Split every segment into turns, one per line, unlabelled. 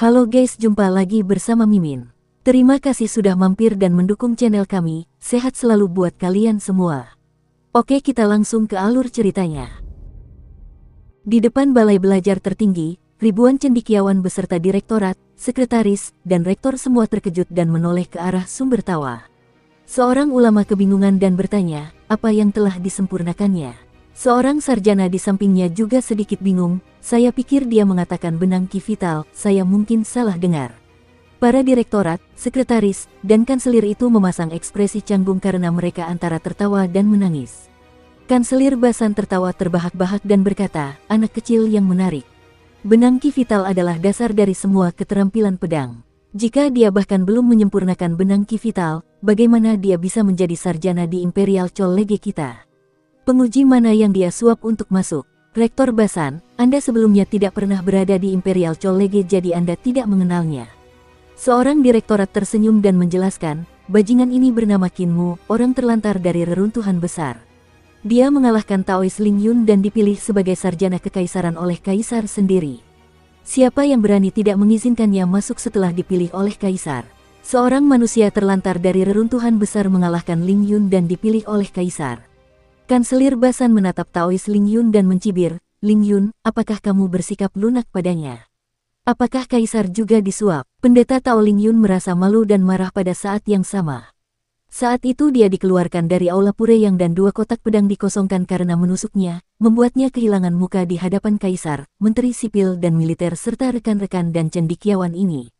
Halo guys, jumpa lagi bersama Mimin. Terima kasih sudah mampir dan mendukung channel kami. Sehat selalu buat kalian semua. Oke, kita langsung ke alur ceritanya. Di depan balai belajar tertinggi, ribuan cendekiawan beserta direktorat, sekretaris, dan rektor semua terkejut dan menoleh ke arah sumber tawa. Seorang ulama kebingungan dan bertanya, apa yang telah disempurnakannya? Seorang sarjana di sampingnya juga sedikit bingung. Saya pikir dia mengatakan benang Ki Vital, saya mungkin salah dengar. Para direktorat, sekretaris, dan kanselir itu memasang ekspresi canggung karena mereka antara tertawa dan menangis. Kanselir Basan tertawa terbahak-bahak dan berkata, anak kecil yang menarik. Benang Ki Vital adalah dasar dari semua keterampilan pedang. Jika dia bahkan belum menyempurnakan benang Ki Vital, bagaimana dia bisa menjadi sarjana di Imperial College kita? Penguji mana yang dia suap untuk masuk? Rektor Basan, Anda sebelumnya tidak pernah berada di Imperial College jadi Anda tidak mengenalnya. Seorang direktorat tersenyum dan menjelaskan, bajingan ini bernama Kinmu, orang terlantar dari reruntuhan besar. Dia mengalahkan Taois Ling Yun dan dipilih sebagai sarjana kekaisaran oleh kaisar sendiri. Siapa yang berani tidak mengizinkannya masuk setelah dipilih oleh kaisar? Seorang manusia terlantar dari reruntuhan besar mengalahkan Ling Yun dan dipilih oleh kaisar. Kanselir Basan menatap Taois Ling Yun dan mencibir, Ling Yun, apakah kamu bersikap lunak padanya? Apakah kaisar juga disuap? Pendeta Tao Ling Yun merasa malu dan marah pada saat yang sama. Saat itu dia dikeluarkan dari aula Pureyang dan 2 kotak pedang dikosongkan karena menusuknya, membuatnya kehilangan muka di hadapan kaisar, menteri sipil dan militer serta rekan-rekan dan cendekiawan ini.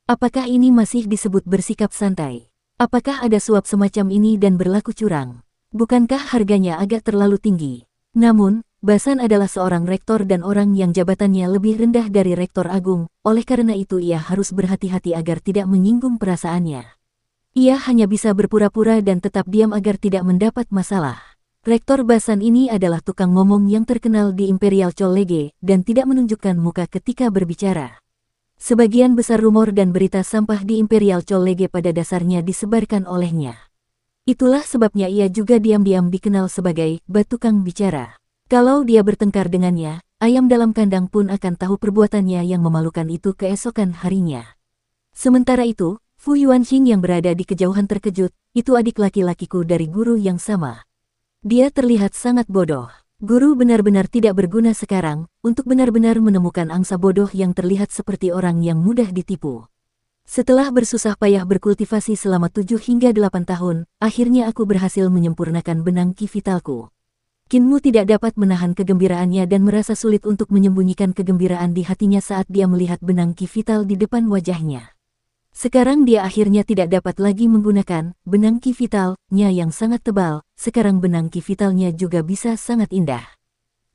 Apakah ini masih disebut bersikap santai? Apakah ada suap semacam ini dan berlaku curang? Bukankah harganya agak terlalu tinggi? Namun, Basan adalah seorang rektor dan orang yang jabatannya lebih rendah dari rektor agung, oleh karena itu ia harus berhati-hati agar tidak menyinggung perasaannya. Ia hanya bisa berpura-pura dan tetap diam agar tidak mendapat masalah. Rektor Basan ini adalah tukang ngomong yang terkenal di Imperial College dan tidak menunjukkan muka ketika berbicara. Sebagian besar rumor dan berita sampah di Imperial College pada dasarnya disebarkan olehnya. Itulah sebabnya ia juga diam-diam dikenal sebagai batu tukang bicara. Kalau dia bertengkar dengannya, ayam dalam kandang pun akan tahu perbuatannya yang memalukan itu keesokan harinya. Sementara itu, Fu Yuanxing yang berada di kejauhan terkejut, itu adik laki-lakiku dari guru yang sama. Dia terlihat sangat bodoh. Guru benar-benar tidak berguna sekarang, untuk benar-benar menemukan angsa bodoh yang terlihat seperti orang yang mudah ditipu. Setelah bersusah payah berkultivasi selama 7 hingga 8 tahun, akhirnya aku berhasil menyempurnakan benang Ki Vitalku. Kinmu tidak dapat menahan kegembiraannya dan merasa sulit untuk menyembunyikan kegembiraan di hatinya saat dia melihat benang Ki Vital di depan wajahnya. Sekarang dia akhirnya tidak dapat lagi menggunakan benang Ki Vitalnya yang sangat tebal, sekarang benang Ki Vitalnya juga bisa sangat indah.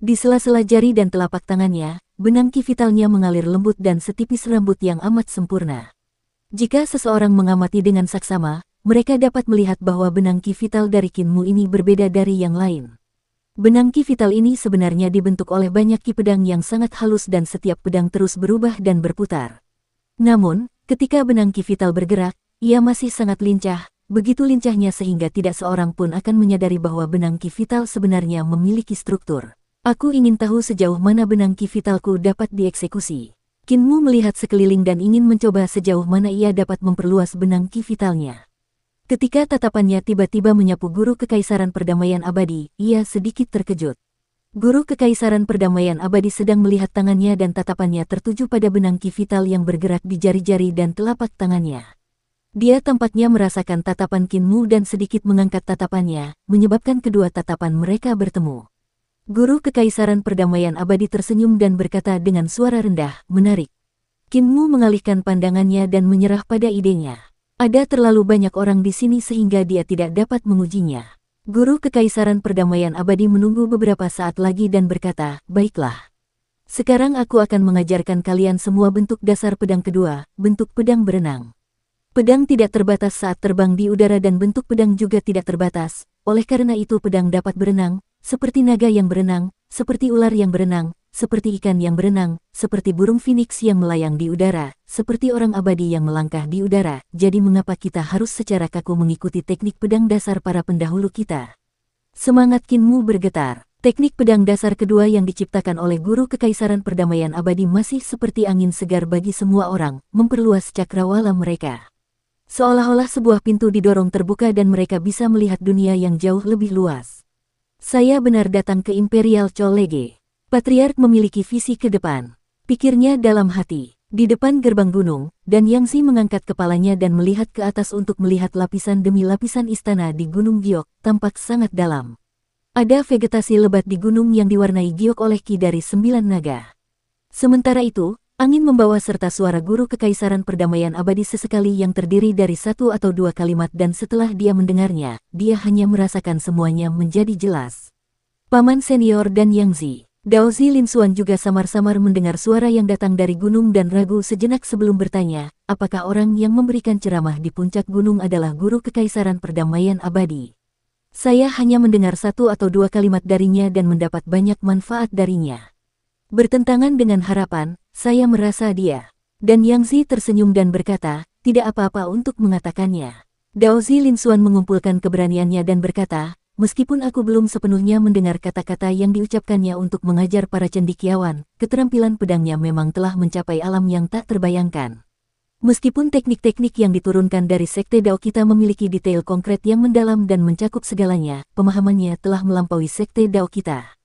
Di sela-sela jari dan telapak tangannya, benang Ki Vitalnya mengalir lembut dan setipis rambut yang amat sempurna. Jika seseorang mengamati dengan saksama, mereka dapat melihat bahwa benang Ki Vital dari Kinmu ini berbeda dari yang lain. Benang Ki Vital ini sebenarnya dibentuk oleh banyak ki pedang yang sangat halus dan setiap pedang terus berubah dan berputar. Namun, ketika benang Ki Vital bergerak, ia masih sangat lincah, begitu lincahnya sehingga tidak seorang pun akan menyadari bahwa benang Ki Vital sebenarnya memiliki struktur. Aku ingin tahu sejauh mana benang Ki Vitalku dapat dieksekusi. Kinmu melihat sekeliling dan ingin mencoba sejauh mana ia dapat memperluas benang Ki Vitalnya. Ketika tatapannya tiba-tiba menyapu Guru Kekaisaran Perdamaian Abadi, ia sedikit terkejut. Guru Kekaisaran Perdamaian Abadi sedang melihat tangannya dan tatapannya tertuju pada benang Ki Vital yang bergerak di jari-jari dan telapak tangannya. Dia tampaknya merasakan tatapan Kinmu dan sedikit mengangkat tatapannya, menyebabkan kedua tatapan mereka bertemu. Guru Kekaisaran Perdamaian Abadi tersenyum dan berkata dengan suara rendah, menarik. Kinmu mengalihkan pandangannya dan menyerah pada idenya. Ada terlalu banyak orang di sini sehingga dia tidak dapat mengujinya. Guru Kekaisaran Perdamaian Abadi menunggu beberapa saat lagi dan berkata, baiklah. Sekarang aku akan mengajarkan kalian semua bentuk dasar pedang kedua, bentuk pedang berenang. Pedang tidak terbatas saat terbang di udara dan bentuk pedang juga tidak terbatas, oleh karena itu pedang dapat berenang, seperti naga yang berenang, seperti ular yang berenang, seperti ikan yang berenang, seperti burung phoenix yang melayang di udara, seperti orang abadi yang melangkah di udara. Jadi mengapa kita harus secara kaku mengikuti teknik pedang dasar para pendahulu kita? Semangat Kinmu bergetar. Teknik pedang dasar kedua yang diciptakan oleh guru kekaisaran perdamaian abadi masih seperti angin segar bagi semua orang, memperluas cakrawala mereka. Seolah-olah sebuah pintu didorong terbuka dan mereka bisa melihat dunia yang jauh lebih luas. Saya benar datang ke Imperial College. Patriark memiliki visi ke depan. Pikirnya dalam hati. Di depan gerbang gunung, dan Yangzi mengangkat kepalanya dan melihat ke atas untuk melihat lapisan demi lapisan istana di Gunung Giok, tampak sangat dalam. Ada vegetasi lebat di gunung yang diwarnai giok oleh ki dari 9 naga. Sementara itu, angin membawa serta suara guru kekaisaran perdamaian abadi sesekali yang terdiri dari 1 atau 2 kalimat dan setelah dia mendengarnya, dia hanya merasakan semuanya menjadi jelas. Paman senior dan Yangzi, Daozi Linsuan juga samar-samar mendengar suara yang datang dari gunung dan ragu sejenak sebelum bertanya, apakah orang yang memberikan ceramah di puncak gunung adalah guru kekaisaran perdamaian abadi. Saya hanya mendengar 1 atau 2 kalimat darinya dan mendapat banyak manfaat darinya. Bertentangan dengan harapan, saya merasa dia. Dan Yangzi tersenyum dan berkata, tidak apa-apa untuk mengatakannya. Daozi Linsuan mengumpulkan keberaniannya dan berkata, meskipun aku belum sepenuhnya mendengar kata-kata yang diucapkannya untuk mengajar para cendekiawan, keterampilan pedangnya memang telah mencapai alam yang tak terbayangkan. Meskipun teknik-teknik yang diturunkan dari Sekte Dao kita memiliki detail konkret yang mendalam dan mencakup segalanya, pemahamannya telah melampaui Sekte Dao kita.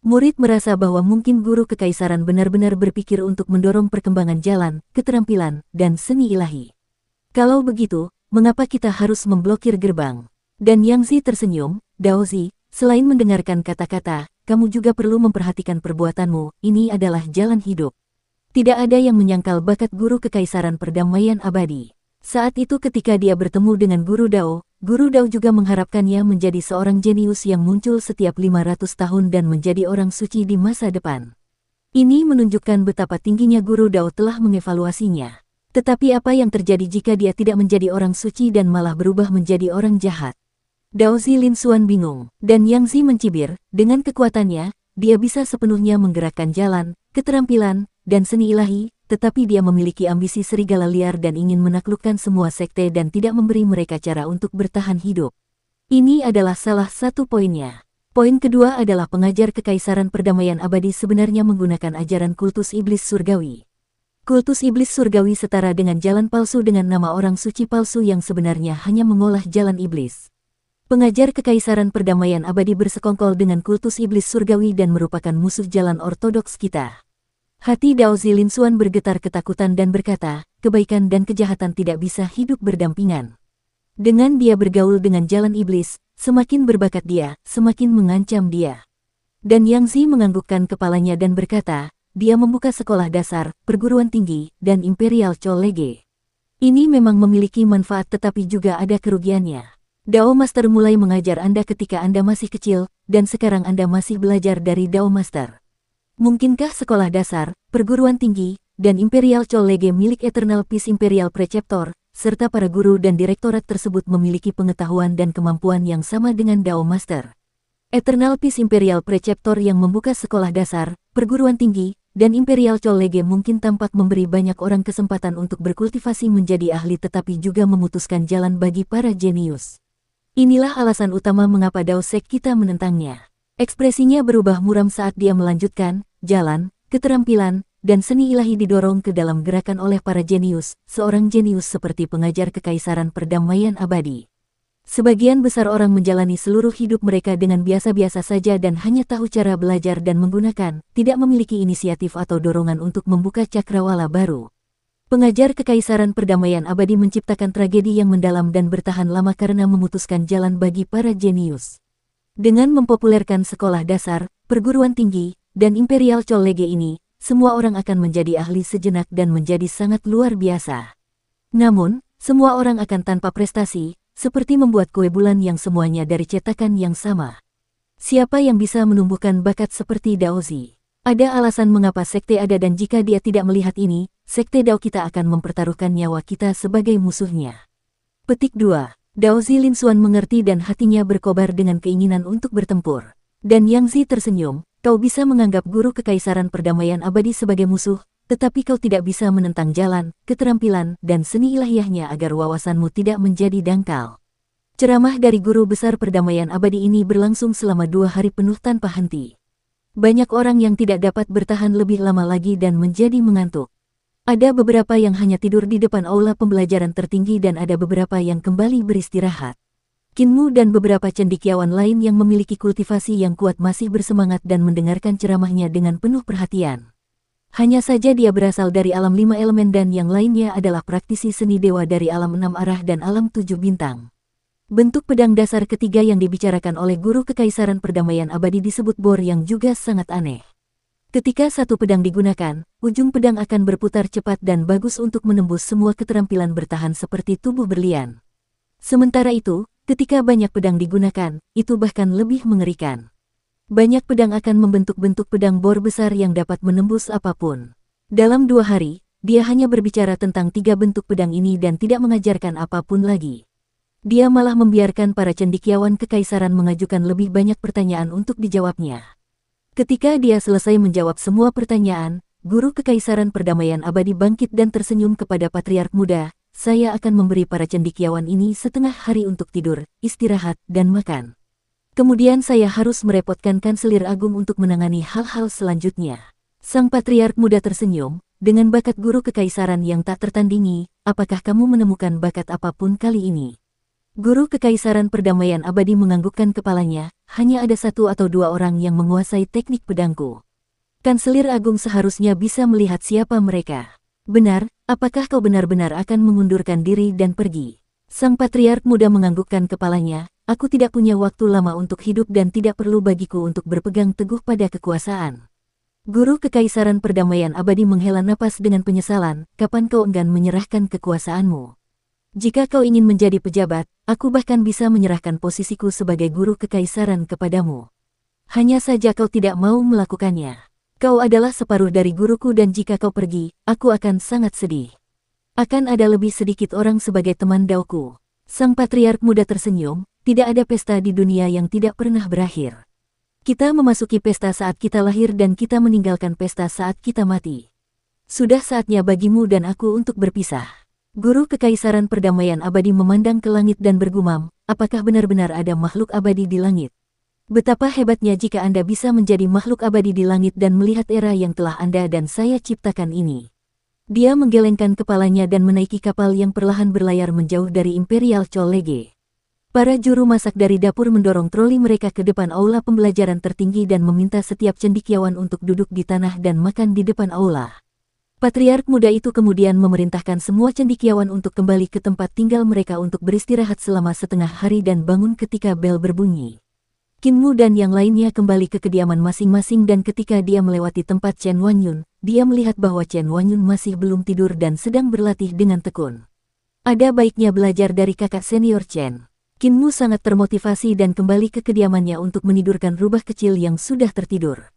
Murid merasa bahwa mungkin guru kekaisaran benar-benar berpikir untuk mendorong perkembangan jalan, keterampilan, dan seni ilahi. Kalau begitu, mengapa kita harus memblokir gerbang? Dan Yangzi tersenyum, Daozi, selain mendengarkan kata-kata, kamu juga perlu memperhatikan perbuatanmu, ini adalah jalan hidup. Tidak ada yang menyangkal bakat guru kekaisaran perdamaian abadi. Saat itu ketika dia bertemu dengan Guru Dao juga mengharapkannya menjadi seorang jenius yang muncul setiap 500 tahun dan menjadi orang suci di masa depan. Ini menunjukkan betapa tingginya Guru Dao telah mengevaluasinya. Tetapi apa yang terjadi jika dia tidak menjadi orang suci dan malah berubah menjadi orang jahat? Daozi Linsuan bingung, dan Yangzi mencibir, dengan kekuatannya, dia bisa sepenuhnya menggerakkan jalan, keterampilan, dan seni ilahi, tetapi dia memiliki ambisi serigala liar dan ingin menaklukkan semua sekte dan tidak memberi mereka cara untuk bertahan hidup. Ini adalah salah satu poinnya. Poin kedua adalah pengajar kekaisaran perdamaian abadi sebenarnya menggunakan ajaran kultus iblis surgawi. Kultus iblis surgawi setara dengan jalan palsu dengan nama orang suci palsu yang sebenarnya hanya mengolah jalan iblis. Pengajar kekaisaran perdamaian abadi bersekongkol dengan kultus iblis surgawi dan merupakan musuh jalan ortodoks kita. Hati Daozi Linsuan bergetar ketakutan dan berkata, kebaikan dan kejahatan tidak bisa hidup berdampingan. Dengan dia bergaul dengan jalan iblis, semakin berbakat dia, semakin mengancam dia. Dan Yangzi menganggukkan kepalanya dan berkata, dia membuka sekolah dasar, perguruan tinggi, dan Imperial College. Ini memang memiliki manfaat tetapi juga ada kerugiannya. Dao Master mulai mengajar Anda ketika Anda masih kecil, dan sekarang Anda masih belajar dari Dao Master. Mungkinkah sekolah dasar, perguruan tinggi, dan Imperial College milik Eternal Peace Imperial Preceptor, serta para guru dan direktorat tersebut memiliki pengetahuan dan kemampuan yang sama dengan Dao Master? Eternal Peace Imperial Preceptor yang membuka sekolah dasar, perguruan tinggi, dan Imperial College mungkin tampak memberi banyak orang kesempatan untuk berkultivasi menjadi ahli tetapi juga memutuskan jalan bagi para jenius. Inilah alasan utama mengapa Dao Sek kita menentangnya. Ekspresinya berubah muram saat dia melanjutkan, jalan, keterampilan, dan seni ilahi didorong ke dalam gerakan oleh para jenius, seorang jenius seperti pengajar kekaisaran perdamaian abadi. Sebagian besar orang menjalani seluruh hidup mereka dengan biasa-biasa saja dan hanya tahu cara belajar dan menggunakan, tidak memiliki inisiatif atau dorongan untuk membuka cakrawala baru. Pengajar kekaisaran perdamaian abadi menciptakan tragedi yang mendalam dan bertahan lama karena memutuskan jalan bagi para jenius. Dengan mempopulerkan sekolah dasar, perguruan tinggi, dan Imperial College ini, semua orang akan menjadi ahli sejenak dan menjadi sangat luar biasa. Namun, semua orang akan tanpa prestasi, seperti membuat kue bulan yang semuanya dari cetakan yang sama. Siapa yang bisa menumbuhkan bakat seperti Daozi? Ada alasan mengapa sekte ada dan jika dia tidak melihat ini, sekte Dao kita akan mempertaruhkan nyawa kita sebagai musuhnya. Petik 2. Daozi Linsuan mengerti dan hatinya berkobar dengan keinginan untuk bertempur. Dan Yangzi tersenyum, kau bisa menganggap guru kekaisaran perdamaian abadi sebagai musuh, tetapi kau tidak bisa menentang jalan, keterampilan, dan seni ilahiyahnya agar wawasanmu tidak menjadi dangkal. Ceramah dari guru besar perdamaian abadi ini berlangsung selama 2 hari penuh tanpa henti. Banyak orang yang tidak dapat bertahan lebih lama lagi dan menjadi mengantuk. Ada beberapa yang hanya tidur di depan aula pembelajaran tertinggi dan ada beberapa yang kembali beristirahat. Kinmu dan beberapa cendekiawan lain yang memiliki kultivasi yang kuat masih bersemangat dan mendengarkan ceramahnya dengan penuh perhatian. Hanya saja dia berasal dari alam 5 elemen dan yang lainnya adalah praktisi seni dewa dari alam 6 arah dan alam 7 bintang. Bentuk pedang dasar ketiga yang dibicarakan oleh guru kekaisaran perdamaian abadi disebut bor yang juga sangat aneh. Ketika satu pedang digunakan, ujung pedang akan berputar cepat dan bagus untuk menembus semua keterampilan bertahan seperti tubuh berlian. Sementara itu, ketika banyak pedang digunakan, itu bahkan lebih mengerikan. Banyak pedang akan membentuk-bentuk pedang bor besar yang dapat menembus apapun. Dalam 2 hari, dia hanya berbicara tentang 3 bentuk pedang ini dan tidak mengajarkan apapun lagi. Dia malah membiarkan para cendekiawan kekaisaran mengajukan lebih banyak pertanyaan untuk dijawabnya. Ketika dia selesai menjawab semua pertanyaan, guru kekaisaran perdamaian abadi bangkit dan tersenyum kepada patriark muda. Saya akan memberi para cendekiawan ini setengah hari untuk tidur, istirahat, dan makan. Kemudian saya harus merepotkan kanselir agung untuk menangani hal-hal selanjutnya. Sang patriark muda tersenyum, dengan bakat guru kekaisaran yang tak tertandingi, apakah kamu menemukan bakat apapun kali ini? Guru kekaisaran perdamaian abadi menganggukkan kepalanya, hanya ada 1 atau 2 orang yang menguasai teknik pedangku. Kanselir agung seharusnya bisa melihat siapa mereka. Benar, apakah kau benar-benar akan mengundurkan diri dan pergi? Sang patriark muda menganggukkan kepalanya, aku tidak punya waktu lama untuk hidup dan tidak perlu bagiku untuk berpegang teguh pada kekuasaan. Guru kekaisaran perdamaian abadi menghela napas dengan penyesalan, kapan kau enggan menyerahkan kekuasaanmu? Jika kau ingin menjadi pejabat, aku bahkan bisa menyerahkan posisiku sebagai guru kekaisaran kepadamu. Hanya saja kau tidak mau melakukannya. Kau adalah separuh dari guruku dan jika kau pergi, aku akan sangat sedih. Akan ada lebih sedikit orang sebagai teman dauku. Sang patriark muda tersenyum, tidak ada pesta di dunia yang tidak pernah berakhir. Kita memasuki pesta saat kita lahir dan kita meninggalkan pesta saat kita mati. Sudah saatnya bagimu dan aku untuk berpisah. Guru kekaisaran perdamaian abadi memandang ke langit dan bergumam, apakah benar-benar ada makhluk abadi di langit? Betapa hebatnya jika Anda bisa menjadi makhluk abadi di langit dan melihat era yang telah Anda dan saya ciptakan ini. Dia menggelengkan kepalanya dan menaiki kapal yang perlahan berlayar menjauh dari Imperial College. Para juru masak dari dapur mendorong troli mereka ke depan aula pembelajaran tertinggi dan meminta setiap cendekiawan untuk duduk di tanah dan makan di depan aula. Patriark muda itu kemudian memerintahkan semua cendekiawan untuk kembali ke tempat tinggal mereka untuk beristirahat selama setengah hari dan bangun ketika bel berbunyi. Kinmu dan yang lainnya kembali ke kediaman masing-masing dan ketika dia melewati tempat Chen Wanyun, dia melihat bahwa Chen Wanyun masih belum tidur dan sedang berlatih dengan tekun. Ada baiknya belajar dari kakak senior Chen. Kinmu sangat termotivasi dan kembali ke kediamannya untuk menidurkan rubah kecil yang sudah tertidur.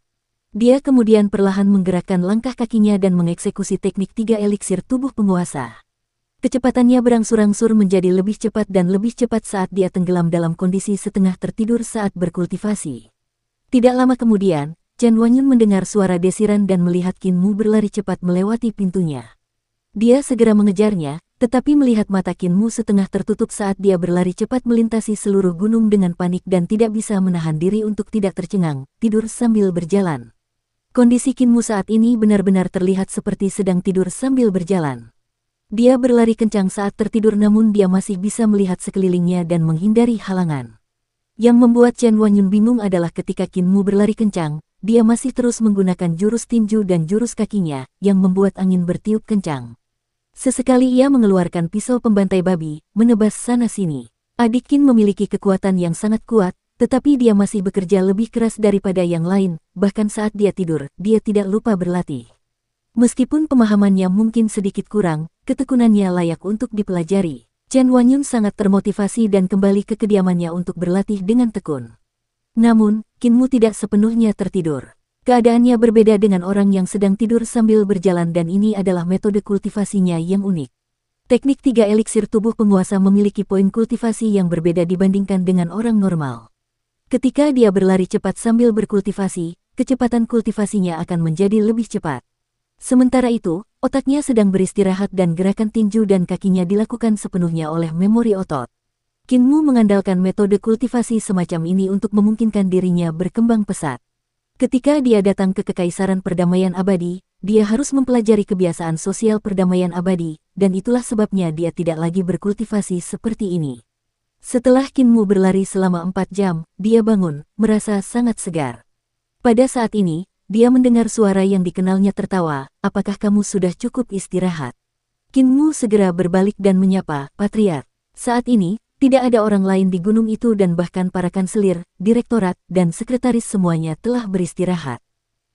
Dia kemudian perlahan menggerakkan langkah kakinya dan mengeksekusi teknik 3 eliksir tubuh penguasa. Kecepatannya berangsur-angsur menjadi lebih cepat dan lebih cepat saat dia tenggelam dalam kondisi setengah tertidur saat berkultivasi. Tidak lama kemudian, Chen Wanyun mendengar suara desiran dan melihat Kinmu berlari cepat melewati pintunya. Dia segera mengejarnya, tetapi melihat mata Kinmu setengah tertutup saat dia berlari cepat melintasi seluruh gunung dengan panik dan tidak bisa menahan diri untuk tidak tercengang, tidur sambil berjalan. Kondisi Kinmu saat ini benar-benar terlihat seperti sedang tidur sambil berjalan. Dia berlari kencang saat tertidur namun dia masih bisa melihat sekelilingnya dan menghindari halangan. Yang membuat Chen Wanyun bingung adalah ketika Kinmu berlari kencang, dia masih terus menggunakan jurus tinju dan jurus kakinya, yang membuat angin bertiup kencang. Sesekali ia mengeluarkan pisau pembantai babi, menebas sana-sini. Adik Kin memiliki kekuatan yang sangat kuat, tetapi dia masih bekerja lebih keras daripada yang lain, bahkan saat dia tidur, dia tidak lupa berlatih. Meskipun pemahamannya mungkin sedikit kurang, ketekunannya layak untuk dipelajari. Chen Wanyun sangat termotivasi dan kembali ke kediamannya untuk berlatih dengan tekun. Namun, Kinmu tidak sepenuhnya tertidur. Keadaannya berbeda dengan orang yang sedang tidur sambil berjalan dan ini adalah metode kultivasinya yang unik. Teknik 3 eliksir tubuh penguasa memiliki poin kultivasi yang berbeda dibandingkan dengan orang normal. Ketika dia berlari cepat sambil berkultivasi, kecepatan kultivasinya akan menjadi lebih cepat. Sementara itu, otaknya sedang beristirahat dan gerakan tinju dan kakinya dilakukan sepenuhnya oleh memori otot. Kinmu mengandalkan metode kultivasi semacam ini untuk memungkinkan dirinya berkembang pesat. Ketika dia datang ke Kekaisaran Perdamaian Abadi, dia harus mempelajari kebiasaan sosial perdamaian abadi, dan itulah sebabnya dia tidak lagi berkultivasi seperti ini. Setelah Kinmu berlari selama 4 jam, dia bangun, merasa sangat segar. Pada saat ini, dia mendengar suara yang dikenalnya tertawa, "Apakah kamu sudah cukup istirahat?" Kinmu segera berbalik dan menyapa, "Patriark." Saat ini, tidak ada orang lain di gunung itu dan bahkan para kanselir, direktorat, dan sekretaris semuanya telah beristirahat.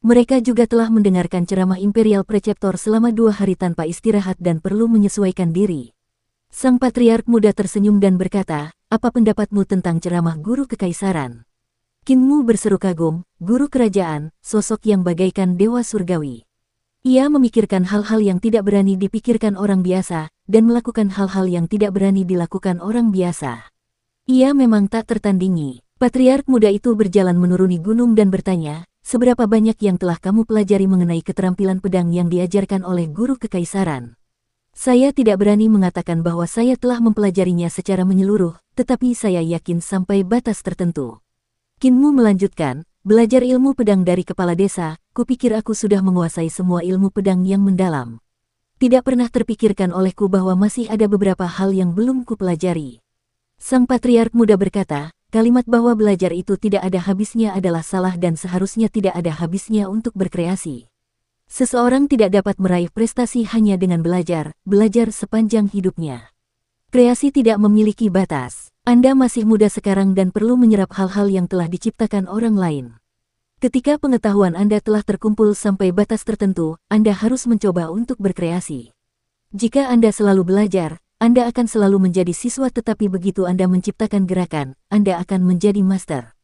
Mereka juga telah mendengarkan ceramah Imperial Preceptor selama 2 hari tanpa istirahat dan perlu menyesuaikan diri. Sang Patriark muda tersenyum dan berkata, "Apa pendapatmu tentang ceramah guru kekaisaran?" Kinmu berseru kagum, "Guru kerajaan, sosok yang bagaikan dewa surgawi." Ia memikirkan hal-hal yang tidak berani dipikirkan orang biasa, dan melakukan hal-hal yang tidak berani dilakukan orang biasa. Ia memang tak tertandingi. Patriark muda itu berjalan menuruni gunung dan bertanya, "Seberapa banyak yang telah kamu pelajari mengenai keterampilan pedang yang diajarkan oleh guru kekaisaran?" "Saya tidak berani mengatakan bahwa saya telah mempelajarinya secara menyeluruh, tetapi saya yakin sampai batas tertentu." Kinmu melanjutkan, "Belajar ilmu pedang dari kepala desa, kupikir aku sudah menguasai semua ilmu pedang yang mendalam. Tidak pernah terpikirkan olehku bahwa masih ada beberapa hal yang belum kupelajari." Sang Patriark muda berkata, "Kalimat bahwa belajar itu tidak ada habisnya adalah salah dan seharusnya tidak ada habisnya untuk berkreasi. Seseorang tidak dapat meraih prestasi hanya dengan belajar sepanjang hidupnya. Kreasi tidak memiliki batas. Anda masih muda sekarang dan perlu menyerap hal-hal yang telah diciptakan orang lain. Ketika pengetahuan Anda telah terkumpul sampai batas tertentu, Anda harus mencoba untuk berkreasi. Jika Anda selalu belajar, Anda akan selalu menjadi siswa, tetapi begitu Anda menciptakan gerakan, Anda akan menjadi master."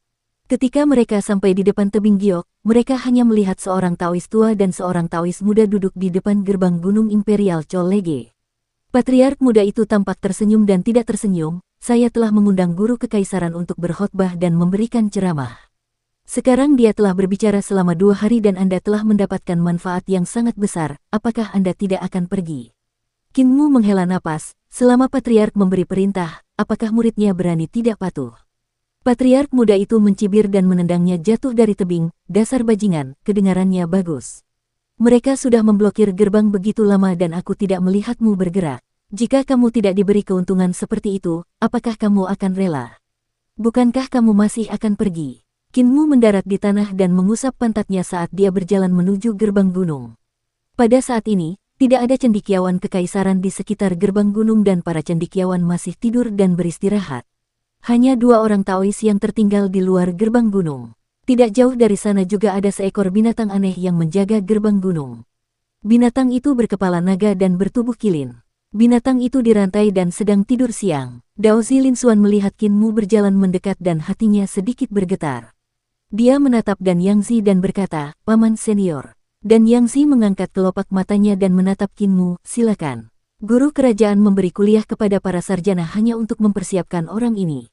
Ketika mereka sampai di depan tebing giok, mereka hanya melihat seorang Taois tua dan seorang Taois muda duduk di depan gerbang Gunung Imperial Cholege. Patriark muda itu tampak tersenyum dan tidak tersenyum, "Saya telah mengundang guru kekaisaran untuk berkhotbah dan memberikan ceramah. Sekarang dia telah berbicara selama 2 hari dan Anda telah mendapatkan manfaat yang sangat besar, apakah Anda tidak akan pergi?" Kinmu menghela napas, selama Patriark memberi perintah, apakah muridnya berani tidak patuh? Patriark muda itu mencibir dan menendangnya jatuh dari tebing, "Dasar bajingan, kedengarannya bagus. Mereka sudah memblokir gerbang begitu lama dan aku tidak melihatmu bergerak. Jika kamu tidak diberi keuntungan seperti itu, apakah kamu akan rela? Bukankah kamu masih akan pergi?" Kinmu mendarat di tanah dan mengusap pantatnya saat dia berjalan menuju gerbang gunung. Pada saat ini, tidak ada cendekiawan kekaisaran di sekitar gerbang gunung dan para cendekiawan masih tidur dan beristirahat. Hanya 2 orang Taois yang tertinggal di luar gerbang gunung. Tidak jauh dari sana juga ada seekor binatang aneh yang menjaga gerbang gunung. Binatang itu berkepala naga dan bertubuh kilin. Binatang itu dirantai dan sedang tidur siang. Daozi Linsuan melihat Kinmu berjalan mendekat dan hatinya sedikit bergetar. Dia menatap Dan Yangzi dan berkata, "Paman senior." Dan Yangzi mengangkat kelopak matanya dan menatap Kinmu, "Silakan. Guru kerajaan memberi kuliah kepada para sarjana hanya untuk mempersiapkan orang ini.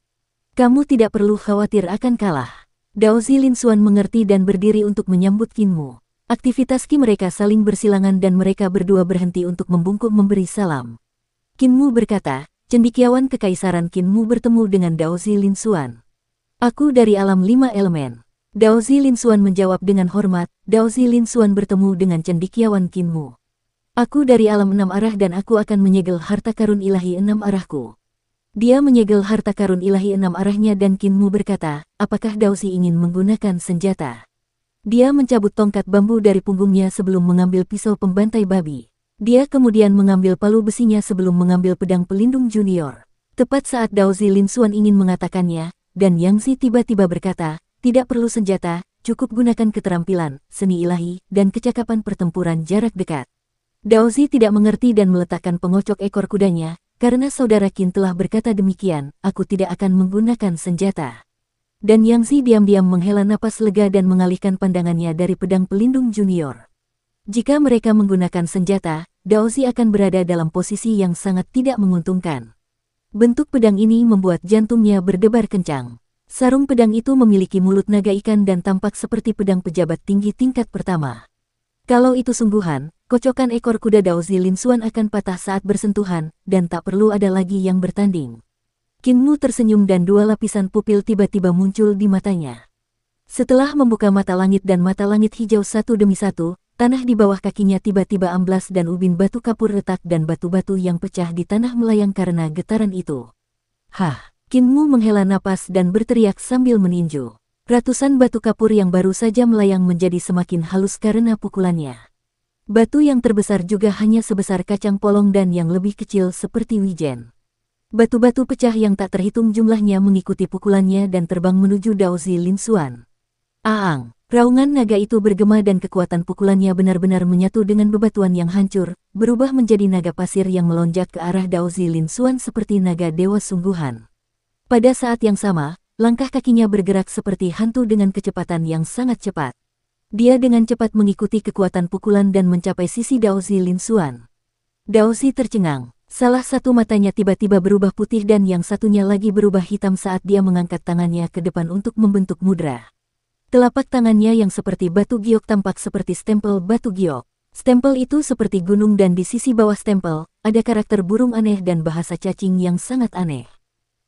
Kamu tidak perlu khawatir akan kalah." Daozi Linsuan mengerti dan berdiri untuk menyambut Kinmu. Aktivitas mereka saling bersilangan dan mereka berdua berhenti untuk membungkuk memberi salam. Kinmu berkata, "Cendekiawan kekaisaran." Kinmu bertemu dengan Daozi Linsuan. "Aku dari alam 5 elemen." Daozi Linsuan menjawab dengan hormat. Daozi Linsuan bertemu dengan cendekiawan Kinmu. "Aku dari alam 6 arah dan aku akan menyegel harta karun ilahi 6 arahku." Dia menyegel harta karun ilahi 6 arahnya dan Kinmu berkata, "Apakah Daozi ingin menggunakan senjata?" Dia mencabut tongkat bambu dari punggungnya sebelum mengambil pisau pembantai babi. Dia kemudian mengambil palu besinya sebelum mengambil pedang pelindung junior. Tepat saat Daozi Linsuan ingin mengatakannya, Dan Yangzi tiba-tiba berkata, "Tidak perlu senjata, cukup gunakan keterampilan, seni ilahi, dan kecakapan pertempuran jarak dekat." Daozi tidak mengerti dan meletakkan pengocok ekor kudanya, "Karena saudara Qin telah berkata demikian, aku tidak akan menggunakan senjata." Dan Yangzi diam-diam menghela napas lega dan mengalihkan pandangannya dari pedang pelindung junior. Jika mereka menggunakan senjata, Daozi akan berada dalam posisi yang sangat tidak menguntungkan. Bentuk pedang ini membuat jantungnya berdebar kencang. Sarung pedang itu memiliki mulut naga ikan dan tampak seperti pedang pejabat tinggi tingkat pertama. Kalau itu sungguhan, kocokan ekor kuda Daozi Linsuan akan patah saat bersentuhan, dan tak perlu ada lagi yang bertanding. Kinmu tersenyum dan dua lapisan pupil tiba-tiba muncul di matanya. Setelah membuka mata langit dan mata langit hijau satu demi satu, tanah di bawah kakinya tiba-tiba amblas dan ubin batu kapur retak dan batu-batu yang pecah di tanah melayang karena getaran itu. Hah! Kinmu menghela napas dan berteriak sambil meninju. Ratusan batu kapur yang baru saja melayang menjadi semakin halus karena pukulannya. Batu yang terbesar juga hanya sebesar kacang polong dan yang lebih kecil seperti wijen. Batu-batu pecah yang tak terhitung jumlahnya mengikuti pukulannya dan terbang menuju Daozi Lin Xuan. Aang! Raungan naga itu bergema dan kekuatan pukulannya benar-benar menyatu dengan bebatuan yang hancur, berubah menjadi naga pasir yang melonjak ke arah Daozi Lin Xuan seperti naga dewa sungguhan. Pada saat yang sama, langkah kakinya bergerak seperti hantu dengan kecepatan yang sangat cepat. Dia dengan cepat mengikuti kekuatan pukulan dan mencapai sisi Daozi Lin Xuan. Daozi tercengang. Salah satu matanya tiba-tiba berubah putih dan yang satunya lagi berubah hitam saat dia mengangkat tangannya ke depan untuk membentuk mudra. Telapak tangannya yang seperti batu giok tampak seperti stempel batu giok. Stempel itu seperti gunung dan di sisi bawah stempel, ada karakter burung aneh dan bahasa cacing yang sangat aneh.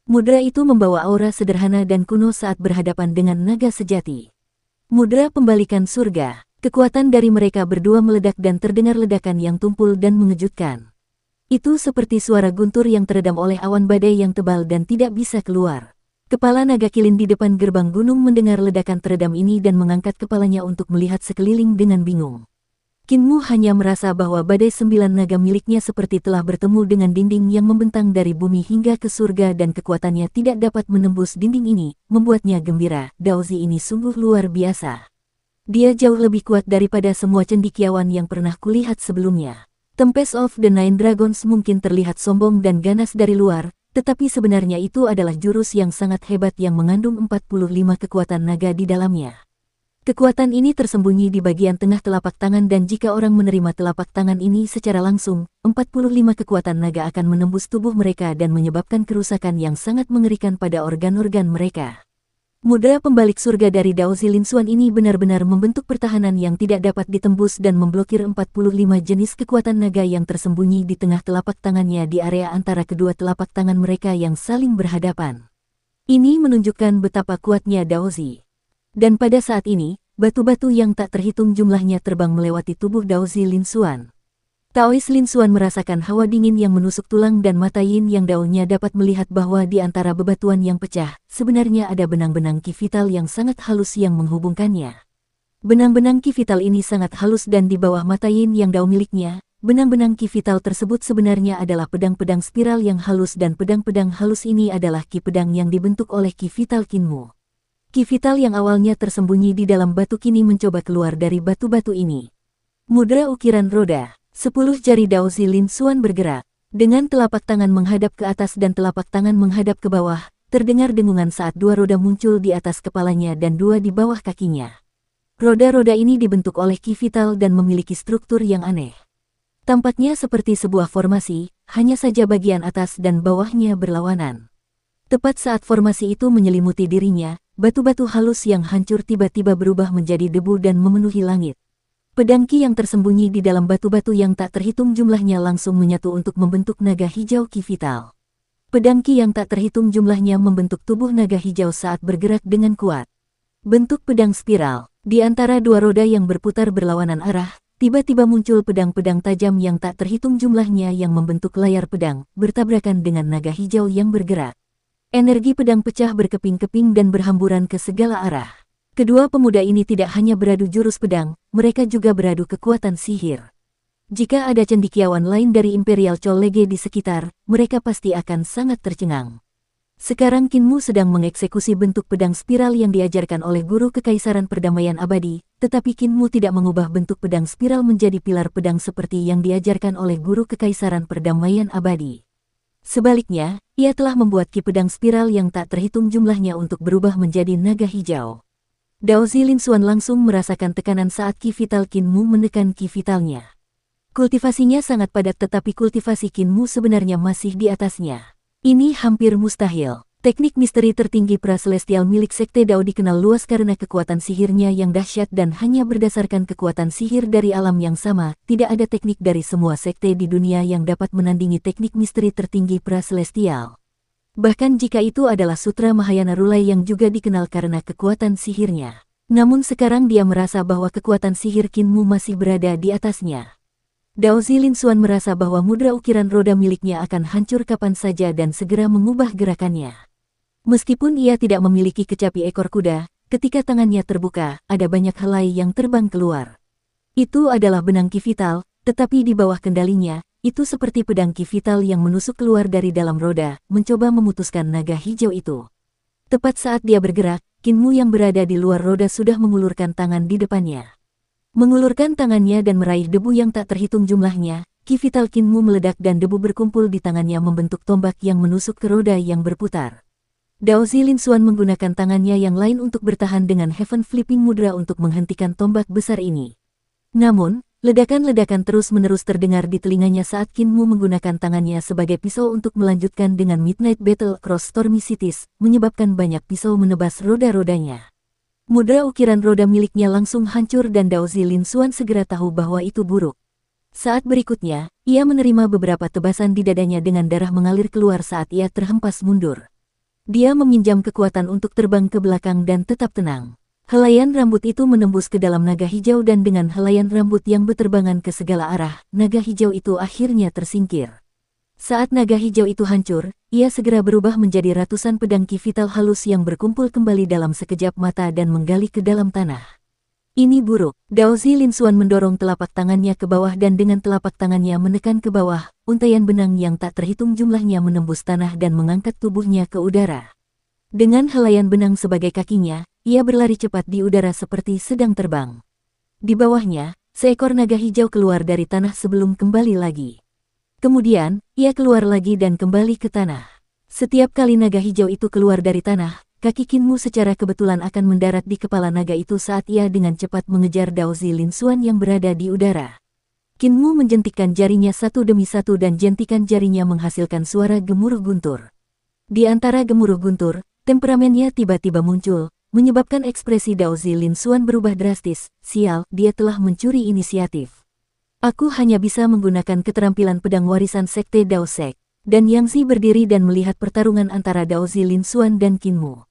Mudra itu membawa aura sederhana dan kuno saat berhadapan dengan naga sejati. Mudra pembalikan surga. Kekuatan dari mereka berdua meledak dan terdengar ledakan yang tumpul dan mengejutkan. Itu seperti suara guntur yang teredam oleh awan badai yang tebal dan tidak bisa keluar. Kepala naga kilin di depan gerbang gunung mendengar ledakan teredam ini dan mengangkat kepalanya untuk melihat sekeliling dengan bingung. Kinmu hanya merasa bahwa badai 9 naga miliknya seperti telah bertemu dengan dinding yang membentang dari bumi hingga ke surga dan kekuatannya tidak dapat menembus dinding ini, membuatnya gembira. Daozi ini sungguh luar biasa. Dia jauh lebih kuat daripada semua cendekiawan yang pernah kulihat sebelumnya. Tempest of the Nine Dragons mungkin terlihat sombong dan ganas dari luar, tetapi sebenarnya itu adalah jurus yang sangat hebat yang mengandung 45 kekuatan naga di dalamnya. Kekuatan ini tersembunyi di bagian tengah telapak tangan dan jika orang menerima telapak tangan ini secara langsung, 45 kekuatan naga akan menembus tubuh mereka dan menyebabkan kerusakan yang sangat mengerikan pada organ-organ mereka. Mudra pembalik surga dari Daozi Lin Xuan ini benar-benar membentuk pertahanan yang tidak dapat ditembus dan memblokir 45 jenis kekuatan naga yang tersembunyi di tengah telapak tangannya di area antara kedua telapak tangan mereka yang saling berhadapan. Ini menunjukkan betapa kuatnya Daozi. Dan pada saat ini, batu-batu yang tak terhitung jumlahnya terbang melewati tubuh Daozi Lin Xuan. Taois Lin Xuan merasakan hawa dingin yang menusuk tulang dan mata Yin yang daunnya dapat melihat bahwa di antara bebatuan yang pecah, sebenarnya ada benang-benang ki vital yang sangat halus yang menghubungkannya. Benang-benang ki vital ini sangat halus dan di bawah mata Yin yang dao miliknya, benang-benang ki vital tersebut sebenarnya adalah pedang-pedang spiral yang halus dan pedang-pedang halus ini adalah ki pedang yang dibentuk oleh ki vital Kinmu. Ki vital yang awalnya tersembunyi di dalam batu kini mencoba keluar dari batu-batu ini. Mudra ukiran roda. 10 jari Daozi Lin Xuan bergerak. Dengan telapak tangan menghadap ke atas dan telapak tangan menghadap ke bawah, terdengar dengungan saat 2 roda muncul di atas kepalanya dan 2 di bawah kakinya. Roda-roda ini dibentuk oleh ki vital dan memiliki struktur yang aneh. Tampaknya seperti sebuah formasi, hanya saja bagian atas dan bawahnya berlawanan. Tepat saat formasi itu menyelimuti dirinya, batu-batu halus yang hancur tiba-tiba berubah menjadi debu dan memenuhi langit. Pedang ki yang tersembunyi di dalam batu-batu yang tak terhitung jumlahnya langsung menyatu untuk membentuk naga hijau ki vital. Pedang ki yang tak terhitung jumlahnya membentuk tubuh naga hijau saat bergerak dengan kuat. Bentuk pedang spiral. Di antara 2 roda yang berputar berlawanan arah, tiba-tiba muncul pedang-pedang tajam yang tak terhitung jumlahnya yang membentuk layar pedang, bertabrakan dengan naga hijau yang bergerak. Energi pedang pecah berkeping-keping dan berhamburan ke segala arah. Kedua pemuda ini tidak hanya beradu jurus pedang, mereka juga beradu kekuatan sihir. Jika ada cendekiawan lain dari Imperial College di sekitar, mereka pasti akan sangat tercengang. Sekarang Kinmu sedang mengeksekusi bentuk pedang spiral yang diajarkan oleh guru Kekaisaran Perdamaian Abadi, tetapi Kinmu tidak mengubah bentuk pedang spiral menjadi pilar pedang seperti yang diajarkan oleh guru Kekaisaran Perdamaian Abadi. Sebaliknya, ia telah membuat ki pedang spiral yang tak terhitung jumlahnya untuk berubah menjadi naga hijau. Daozi Lin Xuan langsung merasakan tekanan saat ki vital Kinmu menekan ki vitalnya. Kultivasinya sangat padat tetapi kultivasi Kinmu sebenarnya masih di atasnya. Ini hampir mustahil. Teknik misteri tertinggi praselestial milik Sekte Dao dikenal luas karena kekuatan sihirnya yang dahsyat dan hanya berdasarkan kekuatan sihir dari alam yang sama, tidak ada teknik dari semua sekte di dunia yang dapat menandingi teknik misteri tertinggi praselestial. Bahkan jika itu adalah Sutra Mahayana Rulai yang juga dikenal karena kekuatan sihirnya. Namun sekarang dia merasa bahwa kekuatan sihir Qinmu masih berada di atasnya. Dao Zilin Xuan merasa bahwa mudra ukiran roda miliknya akan hancur kapan saja dan segera mengubah gerakannya. Meskipun ia tidak memiliki kecapi ekor kuda, ketika tangannya terbuka, ada banyak helai yang terbang keluar. Itu adalah benang ki vital, tetapi di bawah kendalinya, itu seperti pedang ki vital yang menusuk keluar dari dalam roda, mencoba memutuskan naga hijau itu. Tepat saat dia bergerak, Qinmu yang berada di luar roda sudah mengulurkan tangan di depannya. Mengulurkan tangannya dan meraih debu yang tak terhitung jumlahnya, ki vital Qinmu meledak dan debu berkumpul di tangannya membentuk tombak yang menusuk ke roda yang berputar. Dao Zilin Xuan menggunakan tangannya yang lain untuk bertahan dengan Heaven Flipping Mudra untuk menghentikan tombak besar ini. Namun, ledakan-ledakan terus-menerus terdengar di telinganya saat Qinmu menggunakan tangannya sebagai pisau untuk melanjutkan dengan Midnight Battle Across Stormy Cities, menyebabkan banyak pisau menebas roda-rodanya. Mudra ukiran roda miliknya langsung hancur dan Dao Zilin Xuan segera tahu bahwa itu buruk. Saat berikutnya, ia menerima beberapa tebasan di dadanya dengan darah mengalir keluar saat ia terhempas mundur. Dia meminjam kekuatan untuk terbang ke belakang dan tetap tenang. Helaian rambut itu menembus ke dalam naga hijau dan dengan helaian rambut yang berterbangan ke segala arah, naga hijau itu akhirnya tersingkir. Saat naga hijau itu hancur, ia segera berubah menjadi ratusan pedang ki vital halus yang berkumpul kembali dalam sekejap mata dan menggali ke dalam tanah. Ini buruk. Dao Zilin Xuan mendorong telapak tangannya ke bawah dan dengan telapak tangannya menekan ke bawah, untaian benang yang tak terhitung jumlahnya menembus tanah dan mengangkat tubuhnya ke udara. Dengan helaian benang sebagai kakinya, ia berlari cepat di udara seperti sedang terbang. Di bawahnya, seekor naga hijau keluar dari tanah sebelum kembali lagi. Kemudian, ia keluar lagi dan kembali ke tanah. Setiap kali naga hijau itu keluar dari tanah, kaki Qinmu secara kebetulan akan mendarat di kepala naga itu saat ia dengan cepat mengejar Dao Zilin Xuan yang berada di udara. Qinmu menjentikkan jarinya satu demi satu dan jentikan jarinya menghasilkan suara gemuruh guntur. Di antara gemuruh guntur, temperamennya tiba-tiba muncul, menyebabkan ekspresi Dao Zilin Xuan berubah drastis. Sial, dia telah mencuri inisiatif. Aku hanya bisa menggunakan keterampilan pedang warisan Sekte Dao Sek. Dan Yang Zi berdiri dan melihat pertarungan antara Dao Zilin Xuan dan Qinmu.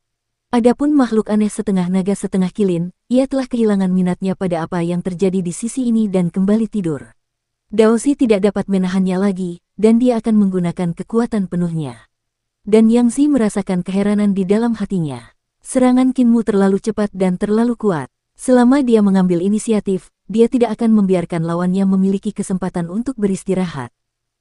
Adapun makhluk aneh setengah naga setengah kilin, ia telah kehilangan minatnya pada apa yang terjadi di sisi ini dan kembali tidur. Dao Zi tidak dapat menahannya lagi, dan dia akan menggunakan kekuatan penuhnya. Dan Yang Zi merasakan keheranan di dalam hatinya. Serangan Qinmu terlalu cepat dan terlalu kuat. Selama dia mengambil inisiatif, dia tidak akan membiarkan lawannya memiliki kesempatan untuk beristirahat.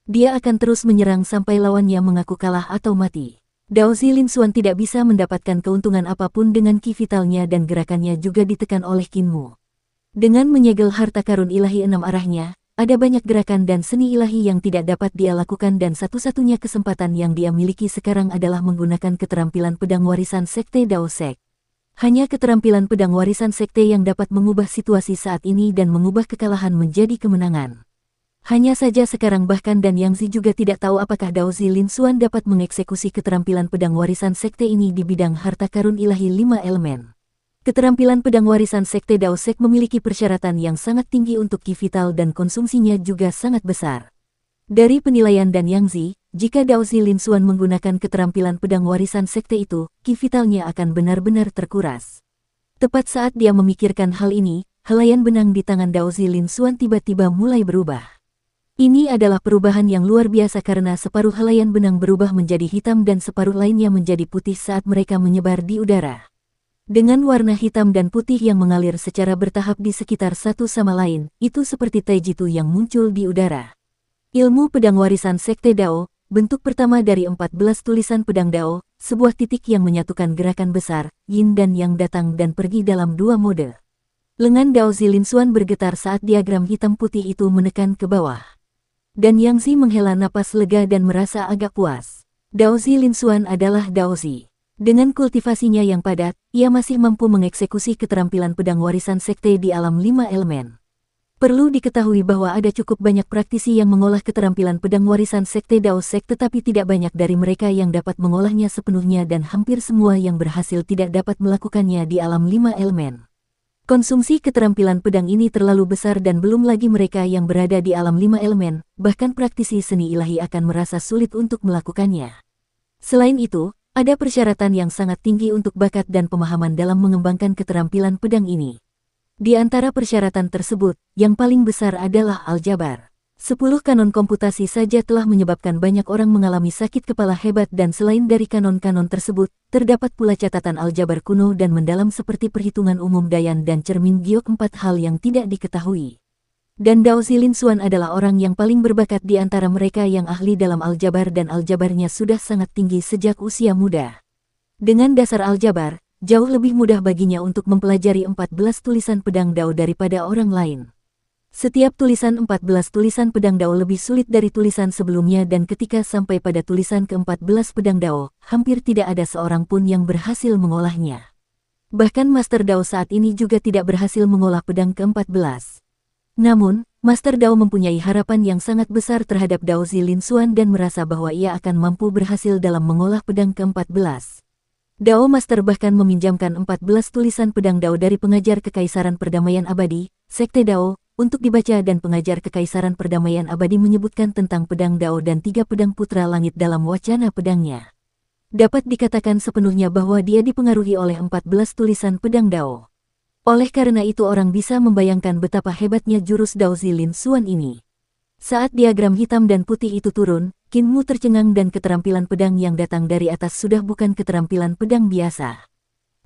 Dia akan terus menyerang sampai lawannya mengaku kalah atau mati. Dao Zilin Xuan tidak bisa mendapatkan keuntungan apapun dengan ki vitalnya dan gerakannya juga ditekan oleh Qinmu. Dengan menyegel harta karun ilahi 6 arahnya, ada banyak gerakan dan seni ilahi yang tidak dapat dia lakukan dan satu-satunya kesempatan yang dia miliki sekarang adalah menggunakan keterampilan pedang warisan Sekte Dao Sek. Hanya keterampilan pedang warisan Sekte yang dapat mengubah situasi saat ini dan mengubah kekalahan menjadi kemenangan. Hanya saja sekarang bahkan dan Yang Zi juga tidak tahu apakah Dao Zilin Xuan dapat mengeksekusi keterampilan pedang warisan Sekte ini di bidang harta karun ilahi 5 elemen. Keterampilan pedang warisan Sekte Dao Sek memiliki persyaratan yang sangat tinggi untuk ki vital dan konsumsinya juga sangat besar. Dari penilaian dan Yang Zi, jika Dao Zilin Xuan menggunakan keterampilan pedang warisan Sekte itu, ki vitalnya akan benar-benar terkuras. Tepat saat dia memikirkan hal ini, helaian benang di tangan Dao Zilin Xuan tiba-tiba mulai berubah. Ini adalah perubahan yang luar biasa karena separuh helaian benang berubah menjadi hitam dan separuh lainnya menjadi putih saat mereka menyebar di udara. Dengan warna hitam dan putih yang mengalir secara bertahap di sekitar satu sama lain, itu seperti taijitu yang muncul di udara. Ilmu pedang warisan Sekte Dao, bentuk pertama dari 14 tulisan pedang Dao, sebuah titik yang menyatukan gerakan besar, yin dan yang datang dan pergi dalam 2 mode. Lengan Dao Zilin Xuan bergetar saat diagram hitam putih itu menekan ke bawah. Dan Yang Zi menghela napas lega dan merasa agak puas. Dao Zilin Xuan adalah Dao Zi. Dengan kultivasinya yang padat, ia masih mampu mengeksekusi keterampilan pedang warisan Sekte di alam 5 elemen. Perlu diketahui bahwa ada cukup banyak praktisi yang mengolah keterampilan pedang warisan Sekte Dao Sek tetapi tidak banyak dari mereka yang dapat mengolahnya sepenuhnya dan hampir semua yang berhasil tidak dapat melakukannya di alam 5 elemen. Konsumsi keterampilan pedang ini terlalu besar dan belum lagi mereka yang berada di alam 5 elemen, bahkan praktisi seni ilahi akan merasa sulit untuk melakukannya. Selain itu, ada persyaratan yang sangat tinggi untuk bakat dan pemahaman dalam mengembangkan keterampilan pedang ini. Di antara persyaratan tersebut, yang paling besar adalah aljabar. 10 kanon komputasi saja telah menyebabkan banyak orang mengalami sakit kepala hebat dan selain dari kanon-kanon tersebut, terdapat pula catatan aljabar kuno dan mendalam seperti perhitungan umum Dayan dan cermin giok 4 hal yang tidak diketahui. Dan Dao Zilin Xuan adalah orang yang paling berbakat di antara mereka yang ahli dalam aljabar dan aljabarnya sudah sangat tinggi sejak usia muda. Dengan dasar aljabar, jauh lebih mudah baginya untuk mempelajari 14 tulisan pedang Dao daripada orang lain. Setiap tulisan 14 tulisan pedang Dao lebih sulit dari tulisan sebelumnya dan ketika sampai pada tulisan ke-14 pedang Dao, hampir tidak ada seorang pun yang berhasil mengolahnya. Bahkan Master Dao saat ini juga tidak berhasil mengolah pedang ke-14. Namun, Master Dao mempunyai harapan yang sangat besar terhadap Dao Zilin Xuan dan merasa bahwa ia akan mampu berhasil dalam mengolah pedang ke-14. Dao Master bahkan meminjamkan 14 tulisan pedang Dao dari pengajar Kekaisaran Perdamaian Abadi, Sekte Dao, untuk dibaca dan pengajar Kekaisaran Perdamaian Abadi menyebutkan tentang pedang Dao dan 3 pedang putra langit dalam wacana pedangnya. Dapat dikatakan sepenuhnya bahwa dia dipengaruhi oleh 14 tulisan pedang Dao. Oleh karena itu orang bisa membayangkan betapa hebatnya jurus Dao Zilin Xuan ini. Saat diagram hitam dan putih itu turun, Qin Mu tercengang dan keterampilan pedang yang datang dari atas sudah bukan keterampilan pedang biasa.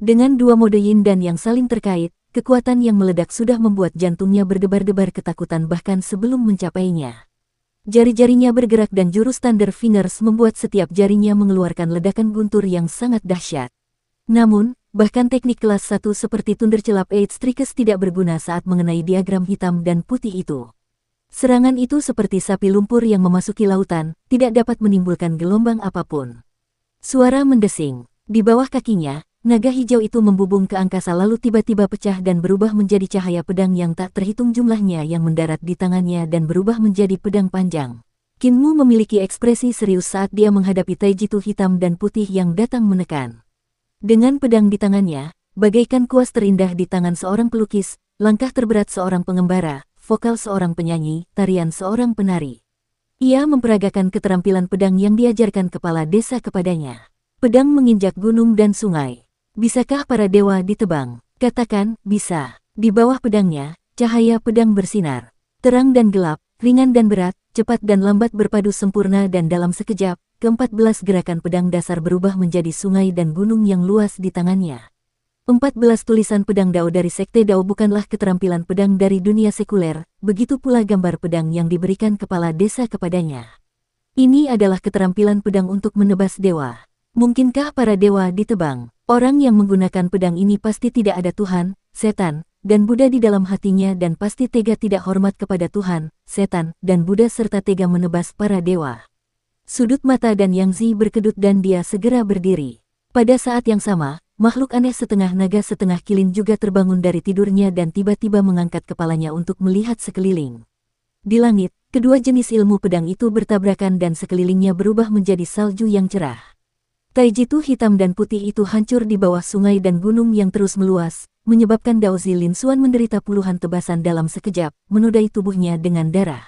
Dengan dua mode yin dan yang saling terkait, kekuatan yang meledak sudah membuat jantungnya berdebar-debar ketakutan bahkan sebelum mencapainya. Jari-jarinya bergerak dan jurus Thunder Fingers membuat setiap jarinya mengeluarkan ledakan guntur yang sangat dahsyat. Namun, bahkan teknik kelas 1 seperti Thundercelap Eight Strikes tidak berguna saat mengenai diagram hitam dan putih itu. Serangan itu seperti sapi lumpur yang memasuki lautan, tidak dapat menimbulkan gelombang apapun. Suara mendesing. Di bawah kakinya, naga hijau itu membubung ke angkasa lalu tiba-tiba pecah dan berubah menjadi cahaya pedang yang tak terhitung jumlahnya yang mendarat di tangannya dan berubah menjadi pedang panjang. Qin Mu memiliki ekspresi serius saat dia menghadapi Taijitu hitam dan putih yang datang menekan. Dengan pedang di tangannya, bagaikan kuas terindah di tangan seorang pelukis, langkah terberat seorang pengembara, vokal seorang penyanyi, tarian seorang penari. Ia memperagakan keterampilan pedang yang diajarkan kepala desa kepadanya. Pedang menginjak gunung dan sungai. Bisakah para dewa ditebang? Katakan, bisa. Di bawah pedangnya, cahaya pedang bersinar. Terang dan gelap, ringan dan berat, cepat dan lambat berpadu sempurna dan dalam sekejap, ke-14 gerakan pedang dasar berubah menjadi sungai dan gunung yang luas di tangannya. 14 tulisan pedang Dao dari Sekte Dao bukanlah keterampilan pedang dari dunia sekuler, begitu pula gambar pedang yang diberikan kepala desa kepadanya. Ini adalah keterampilan pedang untuk menebas dewa. Mungkinkah para dewa ditebang? Orang yang menggunakan pedang ini pasti tidak ada Tuhan, setan, dan Buddha di dalam hatinya dan pasti tega tidak hormat kepada Tuhan, setan, dan Buddha serta tega menebas para dewa. Sudut mata Dan Yang Zi berkedut dan dia segera berdiri. Pada saat yang sama, makhluk aneh setengah naga setengah kilin juga terbangun dari tidurnya dan tiba-tiba mengangkat kepalanya untuk melihat sekeliling. Di langit, kedua jenis ilmu pedang itu bertabrakan dan sekelilingnya berubah menjadi salju yang cerah. Taijitu hitam dan putih itu hancur di bawah sungai dan gunung yang terus meluas, menyebabkan Dao Zilin Xuan menderita puluhan tebasan dalam sekejap, menodai tubuhnya dengan darah.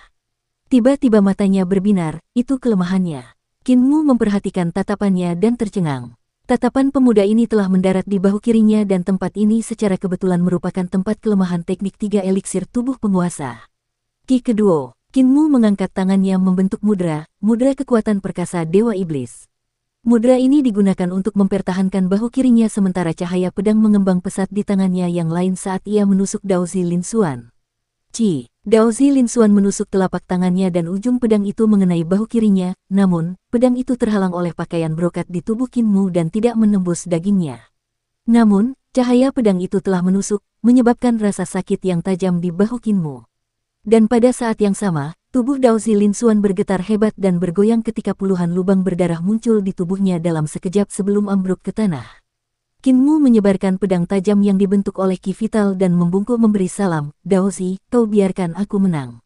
Tiba-tiba matanya berbinar, itu kelemahannya. Qin Mu memperhatikan tatapannya dan tercengang. Tatapan pemuda ini telah mendarat di bahu kirinya dan tempat ini secara kebetulan merupakan tempat kelemahan teknik 3 eliksir tubuh penguasa. Ki kedua, Qin Mu mengangkat tangannya membentuk mudra kekuatan perkasa Dewa Iblis. Mudra ini digunakan untuk mempertahankan bahu kirinya sementara cahaya pedang mengembang pesat di tangannya yang lain saat ia menusuk Dao Zilin Xuan. Dao Zilin Xuan menusuk telapak tangannya dan ujung pedang itu mengenai bahu kirinya, namun, pedang itu terhalang oleh pakaian brokat di tubuh Qin Mu dan tidak menembus dagingnya. Namun, cahaya pedang itu telah menusuk, menyebabkan rasa sakit yang tajam di bahu Qin Mu. Dan pada saat yang sama, tubuh Dao Zilin Xuan bergetar hebat dan bergoyang ketika puluhan lubang berdarah muncul di tubuhnya dalam sekejap sebelum ambruk ke tanah. Qin Mu menyebarkan pedang tajam yang dibentuk oleh Ki Vital dan membungkuk memberi salam, "Dao Zi, kau biarkan aku menang."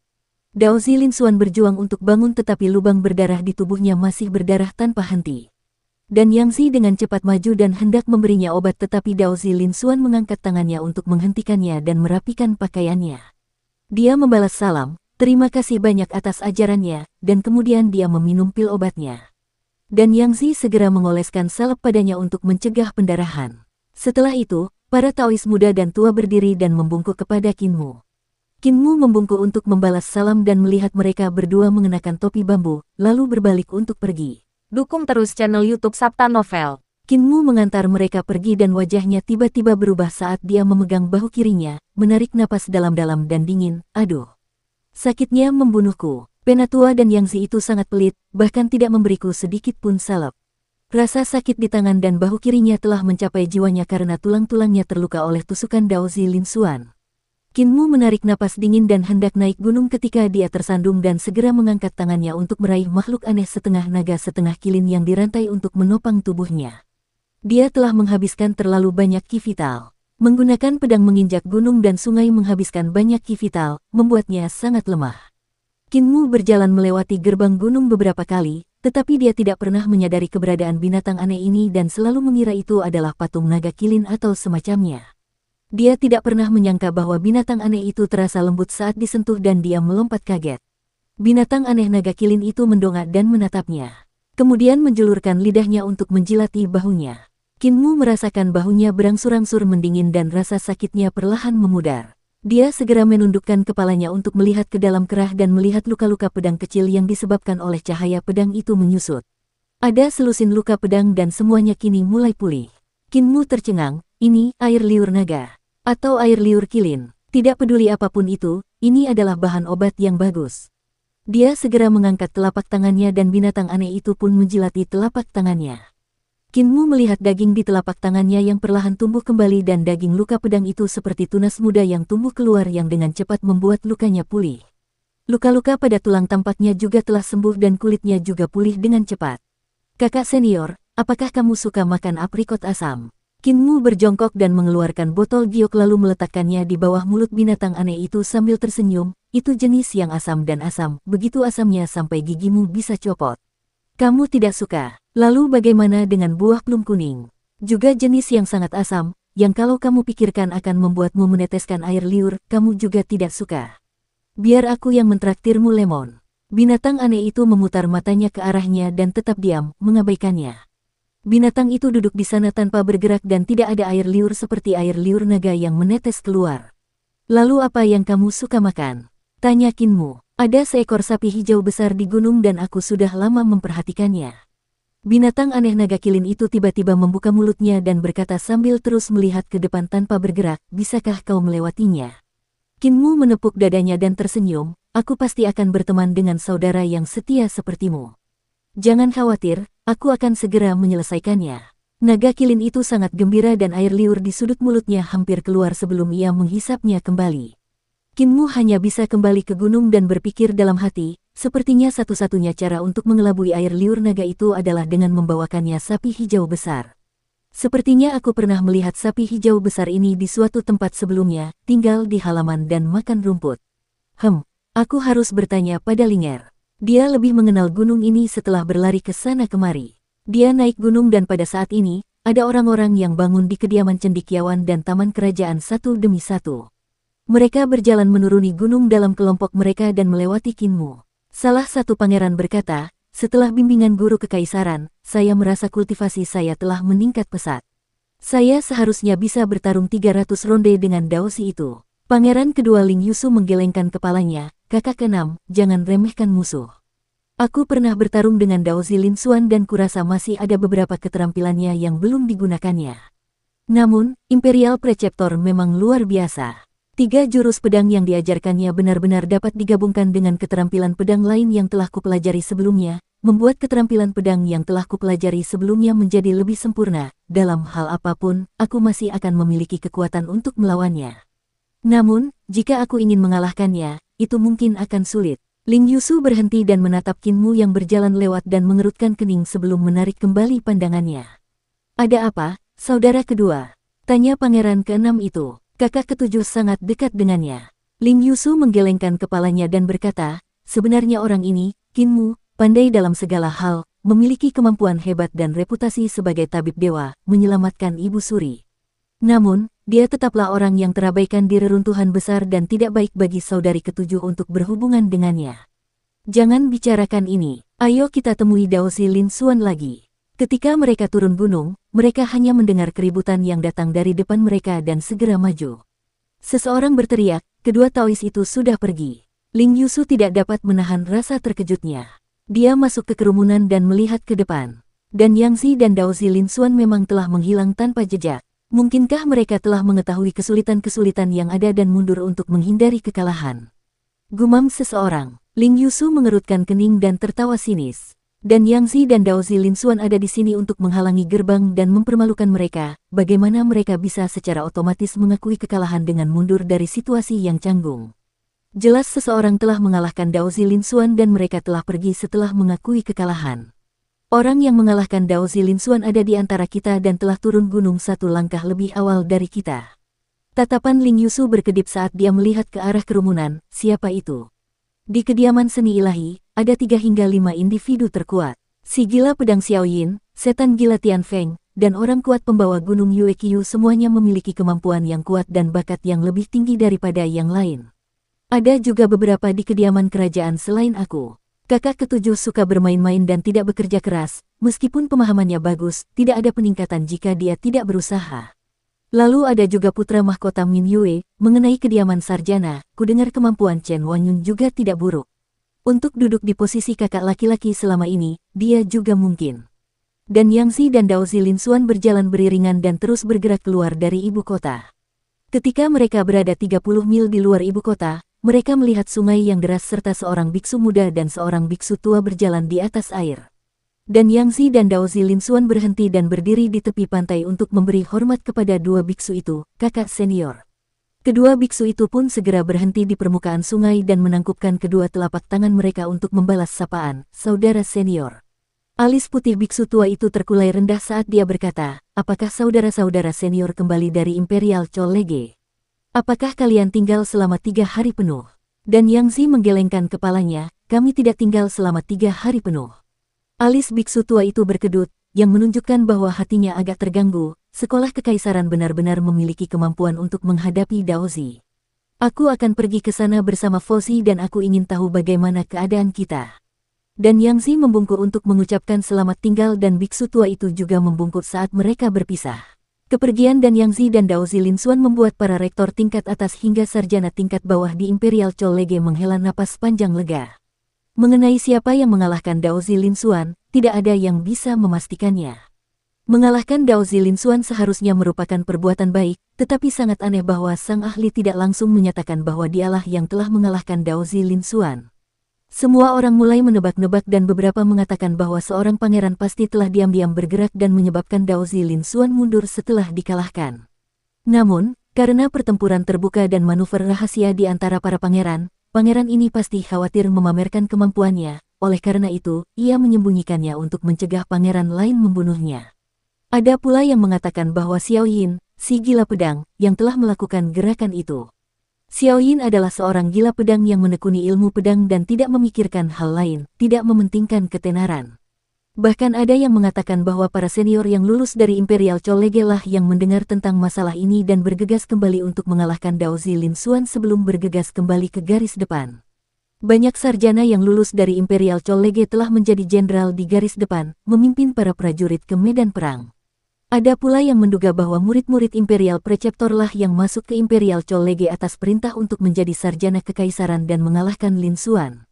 Dao Zilin Xuan berjuang untuk bangun tetapi lubang berdarah di tubuhnya masih berdarah tanpa henti. Dan Yang Zi dengan cepat maju dan hendak memberinya obat tetapi Dao Zilin Xuan mengangkat tangannya untuk menghentikannya dan merapikan pakaiannya. Dia membalas salam, terima kasih banyak atas ajarannya, dan kemudian dia meminum pil obatnya. Dan Yang Zi segera mengoleskan salep padanya untuk mencegah pendarahan. Setelah itu, para Taois muda dan tua berdiri dan membungkuk kepada Qinmu. Qinmu membungkuk untuk membalas salam dan melihat mereka berdua mengenakan topi bambu, lalu berbalik untuk pergi.
Dukung terus channel YouTube Sabta Novel.
Qinmu mengantar mereka pergi dan wajahnya tiba-tiba berubah saat dia memegang bahu kirinya, menarik napas dalam-dalam dan dingin. Aduh, sakitnya membunuhku. Penatua dan Yang Zi itu sangat pelit, bahkan tidak memberiku sedikit pun salep. Rasa sakit di tangan dan bahu kirinya telah mencapai jiwanya karena tulang-tulangnya terluka oleh tusukan Dao Zi Lin Xuan. Qinmu menarik napas dingin dan hendak naik gunung ketika dia tersandung dan segera mengangkat tangannya untuk meraih makhluk aneh setengah naga setengah kilin yang dirantai untuk menopang tubuhnya. Dia telah menghabiskan terlalu banyak ki vital. Menggunakan pedang menginjak gunung dan sungai menghabiskan banyak ki vital, membuatnya sangat lemah. Qinmu berjalan melewati gerbang gunung beberapa kali, tetapi dia tidak pernah menyadari keberadaan binatang aneh ini dan selalu mengira itu adalah patung naga kilin atau semacamnya. Dia tidak pernah menyangka bahwa binatang aneh itu terasa lembut saat disentuh dan dia melompat kaget. Binatang aneh naga kilin itu mendongak dan menatapnya. Kemudian menjulurkan lidahnya untuk menjilati bahunya. Qinmu merasakan bahunya berangsur-angsur mendingin dan rasa sakitnya perlahan memudar. Dia segera menundukkan kepalanya untuk melihat ke dalam kerah dan melihat luka-luka pedang kecil yang disebabkan oleh cahaya pedang itu menyusut. Ada selusin luka pedang dan semuanya kini mulai pulih. Qinmu tercengang, ini air liur naga. Atau air liur kilin. Tidak peduli apapun itu, ini adalah bahan obat yang bagus. Dia segera mengangkat telapak tangannya dan binatang aneh itu pun menjilati telapak tangannya. Qinmu melihat daging di telapak tangannya yang perlahan tumbuh kembali dan daging luka pedang itu seperti tunas muda yang tumbuh keluar yang dengan cepat membuat lukanya pulih. Luka-luka pada tulang tampaknya juga telah sembuh dan kulitnya juga pulih dengan cepat. Kakak senior, apakah kamu suka makan aprikot asam? Qinmu berjongkok dan mengeluarkan botol giok lalu meletakkannya di bawah mulut binatang aneh itu sambil tersenyum. Itu jenis yang asam dan asam, begitu asamnya sampai gigimu bisa copot. Kamu tidak suka. Lalu bagaimana dengan buah plum kuning? Juga jenis yang sangat asam, yang kalau kamu pikirkan akan membuatmu meneteskan air liur, kamu juga tidak suka. Biar aku yang mentraktirmu lemon. Binatang aneh itu memutar matanya ke arahnya dan tetap diam, mengabaikannya. Binatang itu duduk di sana tanpa bergerak dan tidak ada air liur seperti air liur naga yang menetes keluar. Lalu apa yang kamu suka makan? Tanya Qinmu. Ada seekor sapi hijau besar di gunung dan aku sudah lama memperhatikannya. Binatang aneh naga kilin itu tiba-tiba membuka mulutnya dan berkata sambil terus melihat ke depan tanpa bergerak, bisakah kau melewatinya? Qinmu menepuk dadanya dan tersenyum, aku pasti akan berteman dengan saudara yang setia sepertimu. Jangan khawatir, aku akan segera menyelesaikannya. Naga kilin itu sangat gembira dan air liur di sudut mulutnya hampir keluar sebelum ia menghisapnya kembali. Qinmu hanya bisa kembali ke gunung dan berpikir dalam hati, sepertinya satu-satunya cara untuk mengelabui air liur naga itu adalah dengan membawakannya sapi hijau besar. Sepertinya aku pernah melihat sapi hijau besar ini di suatu tempat sebelumnya, tinggal di halaman dan makan rumput. Aku harus bertanya pada Linger. Dia lebih mengenal gunung ini setelah berlari ke sana kemari. Dia naik gunung dan pada saat ini, ada orang-orang yang bangun di kediaman cendekiawan dan taman kerajaan satu demi satu. Mereka berjalan menuruni gunung dalam kelompok mereka dan melewati Qinmu. Salah satu pangeran berkata, setelah bimbingan guru kekaisaran, saya merasa kultivasi saya telah meningkat pesat. Saya seharusnya bisa bertarung 300 ronde dengan Dao Xi itu. Pangeran kedua Ling Yusu menggelengkan kepalanya, kakak keenam, jangan remehkan musuh. Aku pernah bertarung dengan Dao Xi Lin Xuan dan kurasa masih ada beberapa keterampilannya yang belum digunakannya. Namun, Imperial Preceptor memang luar biasa. 3 jurus pedang yang diajarkannya benar-benar dapat digabungkan dengan keterampilan pedang lain yang telah kupelajari sebelumnya, membuat keterampilan pedang yang telah kupelajari sebelumnya menjadi lebih sempurna. Dalam hal apapun, aku masih akan memiliki kekuatan untuk melawannya. Namun, jika aku ingin mengalahkannya, itu mungkin akan sulit. Ling Yusu berhenti dan menatap Qinmu yang berjalan lewat dan mengerutkan kening sebelum menarik kembali pandangannya. Ada apa, saudara kedua? Tanya pangeran keenam itu. Kakak ketujuh sangat dekat dengannya. Ling Yusu menggelengkan kepalanya dan berkata, sebenarnya orang ini, Qinmu, pandai dalam segala hal, memiliki kemampuan hebat dan reputasi sebagai tabib dewa, menyelamatkan Ibu Suri. Namun, dia tetaplah orang yang terabaikan di reruntuhan besar dan tidak baik bagi saudari ketujuh untuk berhubungan dengannya. Jangan bicarakan ini. Ayo kita temui Daozi Lin Xuan lagi. Ketika mereka turun gunung, mereka hanya mendengar keributan yang datang dari depan mereka dan segera maju. Seseorang berteriak, kedua Taois itu sudah pergi. Ling Yusu tidak dapat menahan rasa terkejutnya. Dia masuk ke kerumunan dan melihat ke depan. Dan Yang Zi dan Daozi Lin Xuan memang telah menghilang tanpa jejak. Mungkinkah mereka telah mengetahui kesulitan-kesulitan yang ada dan mundur untuk menghindari kekalahan? Gumam seseorang. Ling Yusu mengerutkan kening dan tertawa sinis. Dan Yang Zi dan Daozi Lin Xuan ada di sini untuk menghalangi gerbang dan mempermalukan mereka. Bagaimana mereka bisa secara otomatis mengakui kekalahan dengan mundur dari situasi yang canggung? Jelas seseorang telah mengalahkan Daozi Lin Xuan dan mereka telah pergi setelah mengakui kekalahan. Orang yang mengalahkan Daozi Lin Xuan ada di antara kita dan telah turun gunung satu langkah lebih awal dari kita. Tatapan Ling Yusu berkedip saat dia melihat ke arah kerumunan. Siapa itu? Di kediaman seni ilahi, ada 3 hingga 5 individu terkuat. Si gila pedang Xiao Yin, setan gila Tian Feng, dan orang kuat pembawa gunung Yue Qiu semuanya memiliki kemampuan yang kuat dan bakat yang lebih tinggi daripada yang lain. Ada juga beberapa di kediaman kerajaan selain aku. Kakak ketujuh suka bermain-main dan tidak bekerja keras, meskipun pemahamannya bagus, tidak ada peningkatan jika dia tidak berusaha. Lalu ada juga putra mahkota Min Yue. Mengenai kediaman sarjana, kudengar kemampuan Chen Wanyun juga tidak buruk. Untuk duduk di posisi kakak laki-laki selama ini, dia juga mungkin. Dan Yang Zi dan Daozi Lin Xuan berjalan beriringan dan terus bergerak keluar dari ibu kota. Ketika mereka berada 30 mil di luar ibu kota, mereka melihat sungai yang deras serta seorang biksu muda dan seorang biksu tua berjalan di atas air. Dan Yang Zi dan Daozi Lin Xuan berhenti dan berdiri di tepi pantai untuk memberi hormat kepada dua biksu itu, kakak senior. Kedua biksu itu pun segera berhenti di permukaan sungai dan menangkupkan kedua telapak tangan mereka untuk membalas sapaan, saudara senior. Alis putih biksu tua itu terkulai rendah saat dia berkata, apakah saudara-saudara senior kembali dari Imperial Chollege? Apakah kalian tinggal selama 3 hari penuh? Dan Yang Zi menggelengkan kepalanya, kami tidak tinggal selama 3 hari penuh. Alis biksu tua itu berkedut, yang menunjukkan bahwa hatinya agak terganggu. Sekolah kekaisaran benar-benar memiliki kemampuan untuk menghadapi Daozi. Aku akan pergi ke sana bersama Fozi dan aku ingin tahu bagaimana keadaan kita. Dan Yang Zi membungkuk untuk mengucapkan selamat tinggal dan biksu tua itu juga membungkuk saat mereka berpisah. Kepergian dan Yang Zi dan Daozi Lin Xuan membuat para rektor tingkat atas hingga sarjana tingkat bawah di Imperial Chollege menghela napas panjang lega. Mengenai siapa yang mengalahkan Daozi Lin Xuan, tidak ada yang bisa memastikannya. Mengalahkan Daozi Lin Xuan seharusnya merupakan perbuatan baik, tetapi sangat aneh bahwa sang ahli tidak langsung menyatakan bahwa dialah yang telah mengalahkan Daozi Lin Xuan. Semua orang mulai menebak-nebak dan beberapa mengatakan bahwa seorang pangeran pasti telah diam-diam bergerak dan menyebabkan Daozi Lin Xuan mundur setelah dikalahkan. Namun, karena pertempuran terbuka dan manuver rahasia di antara para pangeran ini pasti khawatir memamerkan kemampuannya, oleh karena itu, ia menyembunyikannya untuk mencegah pangeran lain membunuhnya. Ada pula yang mengatakan bahwa Xiao Yin, si gila pedang, yang telah melakukan gerakan itu. Xiao Yin adalah seorang gila pedang yang menekuni ilmu pedang dan tidak memikirkan hal lain, tidak mementingkan ketenaran. Bahkan ada yang mengatakan bahwa para senior yang lulus dari Imperial Chollege lah yang mendengar tentang masalah ini dan bergegas kembali untuk mengalahkan Daozi Lin Xuan sebelum bergegas kembali ke garis depan. Banyak sarjana yang lulus dari Imperial Chollege telah menjadi jenderal di garis depan, memimpin para prajurit ke medan perang. Ada pula yang menduga bahwa murid-murid Imperial Preceptor lah yang masuk ke Imperial Chollege atas perintah untuk menjadi sarjana kekaisaran dan mengalahkan Lin Xuan.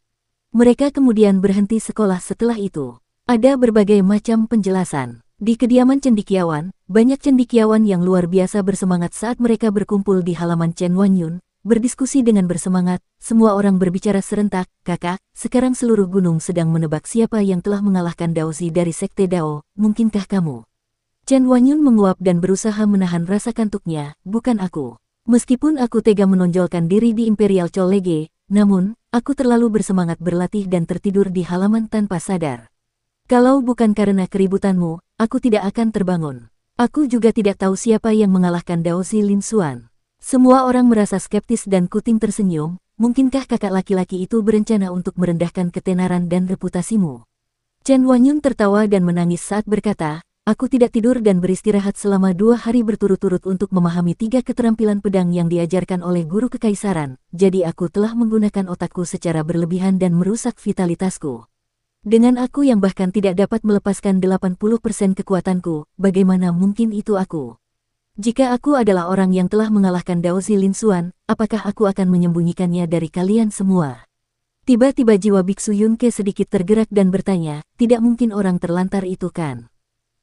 Mereka kemudian berhenti sekolah setelah itu. Ada berbagai macam penjelasan. Di kediaman cendekiawan, banyak cendekiawan yang luar biasa bersemangat saat mereka berkumpul di halaman Chen Wanyun, berdiskusi dengan bersemangat. Semua orang berbicara serentak, kakak, sekarang seluruh gunung sedang menebak siapa yang telah mengalahkan Daozi dari Sekte Dao, mungkinkah kamu? Chen Wanyun menguap dan berusaha menahan rasa kantuknya, bukan aku. Meskipun aku tega menonjolkan diri di Imperial Chollege, namun, aku terlalu bersemangat berlatih dan tertidur di halaman tanpa sadar. Kalau bukan karena keributanmu, aku tidak akan terbangun. Aku juga tidak tahu siapa yang mengalahkan Daozi Lin Xuan. Semua orang merasa skeptis dan Kuting tersenyum. Mungkinkah kakak laki-laki itu berencana untuk merendahkan ketenaran dan reputasimu? Chen Wanyun tertawa dan menangis saat berkata, aku tidak tidur dan beristirahat selama 2 hari berturut-turut untuk memahami 3 keterampilan pedang yang diajarkan oleh guru kekaisaran, jadi aku telah menggunakan otakku secara berlebihan dan merusak vitalitasku. Dengan aku yang bahkan tidak dapat melepaskan 80% kekuatanku, bagaimana mungkin itu aku? Jika aku adalah orang yang telah mengalahkan Daozi Lin Xuan, apakah aku akan menyembunyikannya dari kalian semua? Tiba-tiba jiwa Biksu Yunke sedikit tergerak dan bertanya, tidak mungkin orang terlantar itu kan?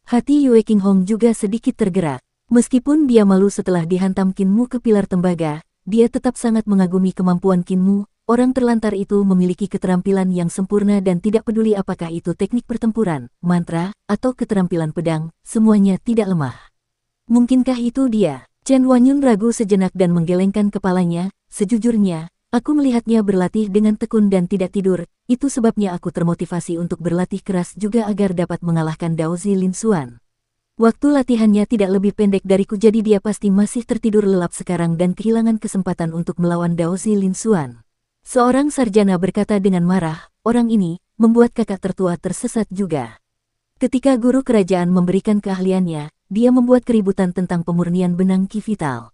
Hati Yue Qinghong juga sedikit tergerak. Meskipun dia malu setelah dihantam Qinmu ke pilar tembaga, dia tetap sangat mengagumi kemampuan Qinmu. Orang terlantar itu memiliki keterampilan yang sempurna dan tidak peduli apakah itu teknik pertempuran, mantra, atau keterampilan pedang, semuanya tidak lemah. Mungkinkah itu dia? Chen Wanyun ragu sejenak dan menggelengkan kepalanya. Sejujurnya, aku melihatnya berlatih dengan tekun dan tidak tidur, itu sebabnya aku termotivasi untuk berlatih keras juga agar dapat mengalahkan Daozi Lin Xuan. Waktu latihannya tidak lebih pendek dariku jadi dia pasti masih tertidur lelap sekarang dan kehilangan kesempatan untuk melawan Daozi Lin Xuan. Seorang sarjana berkata dengan marah, orang ini membuat kakak tertua tersesat juga. Ketika guru kerajaan memberikan keahliannya, dia membuat keributan tentang pemurnian benang Qi Vital.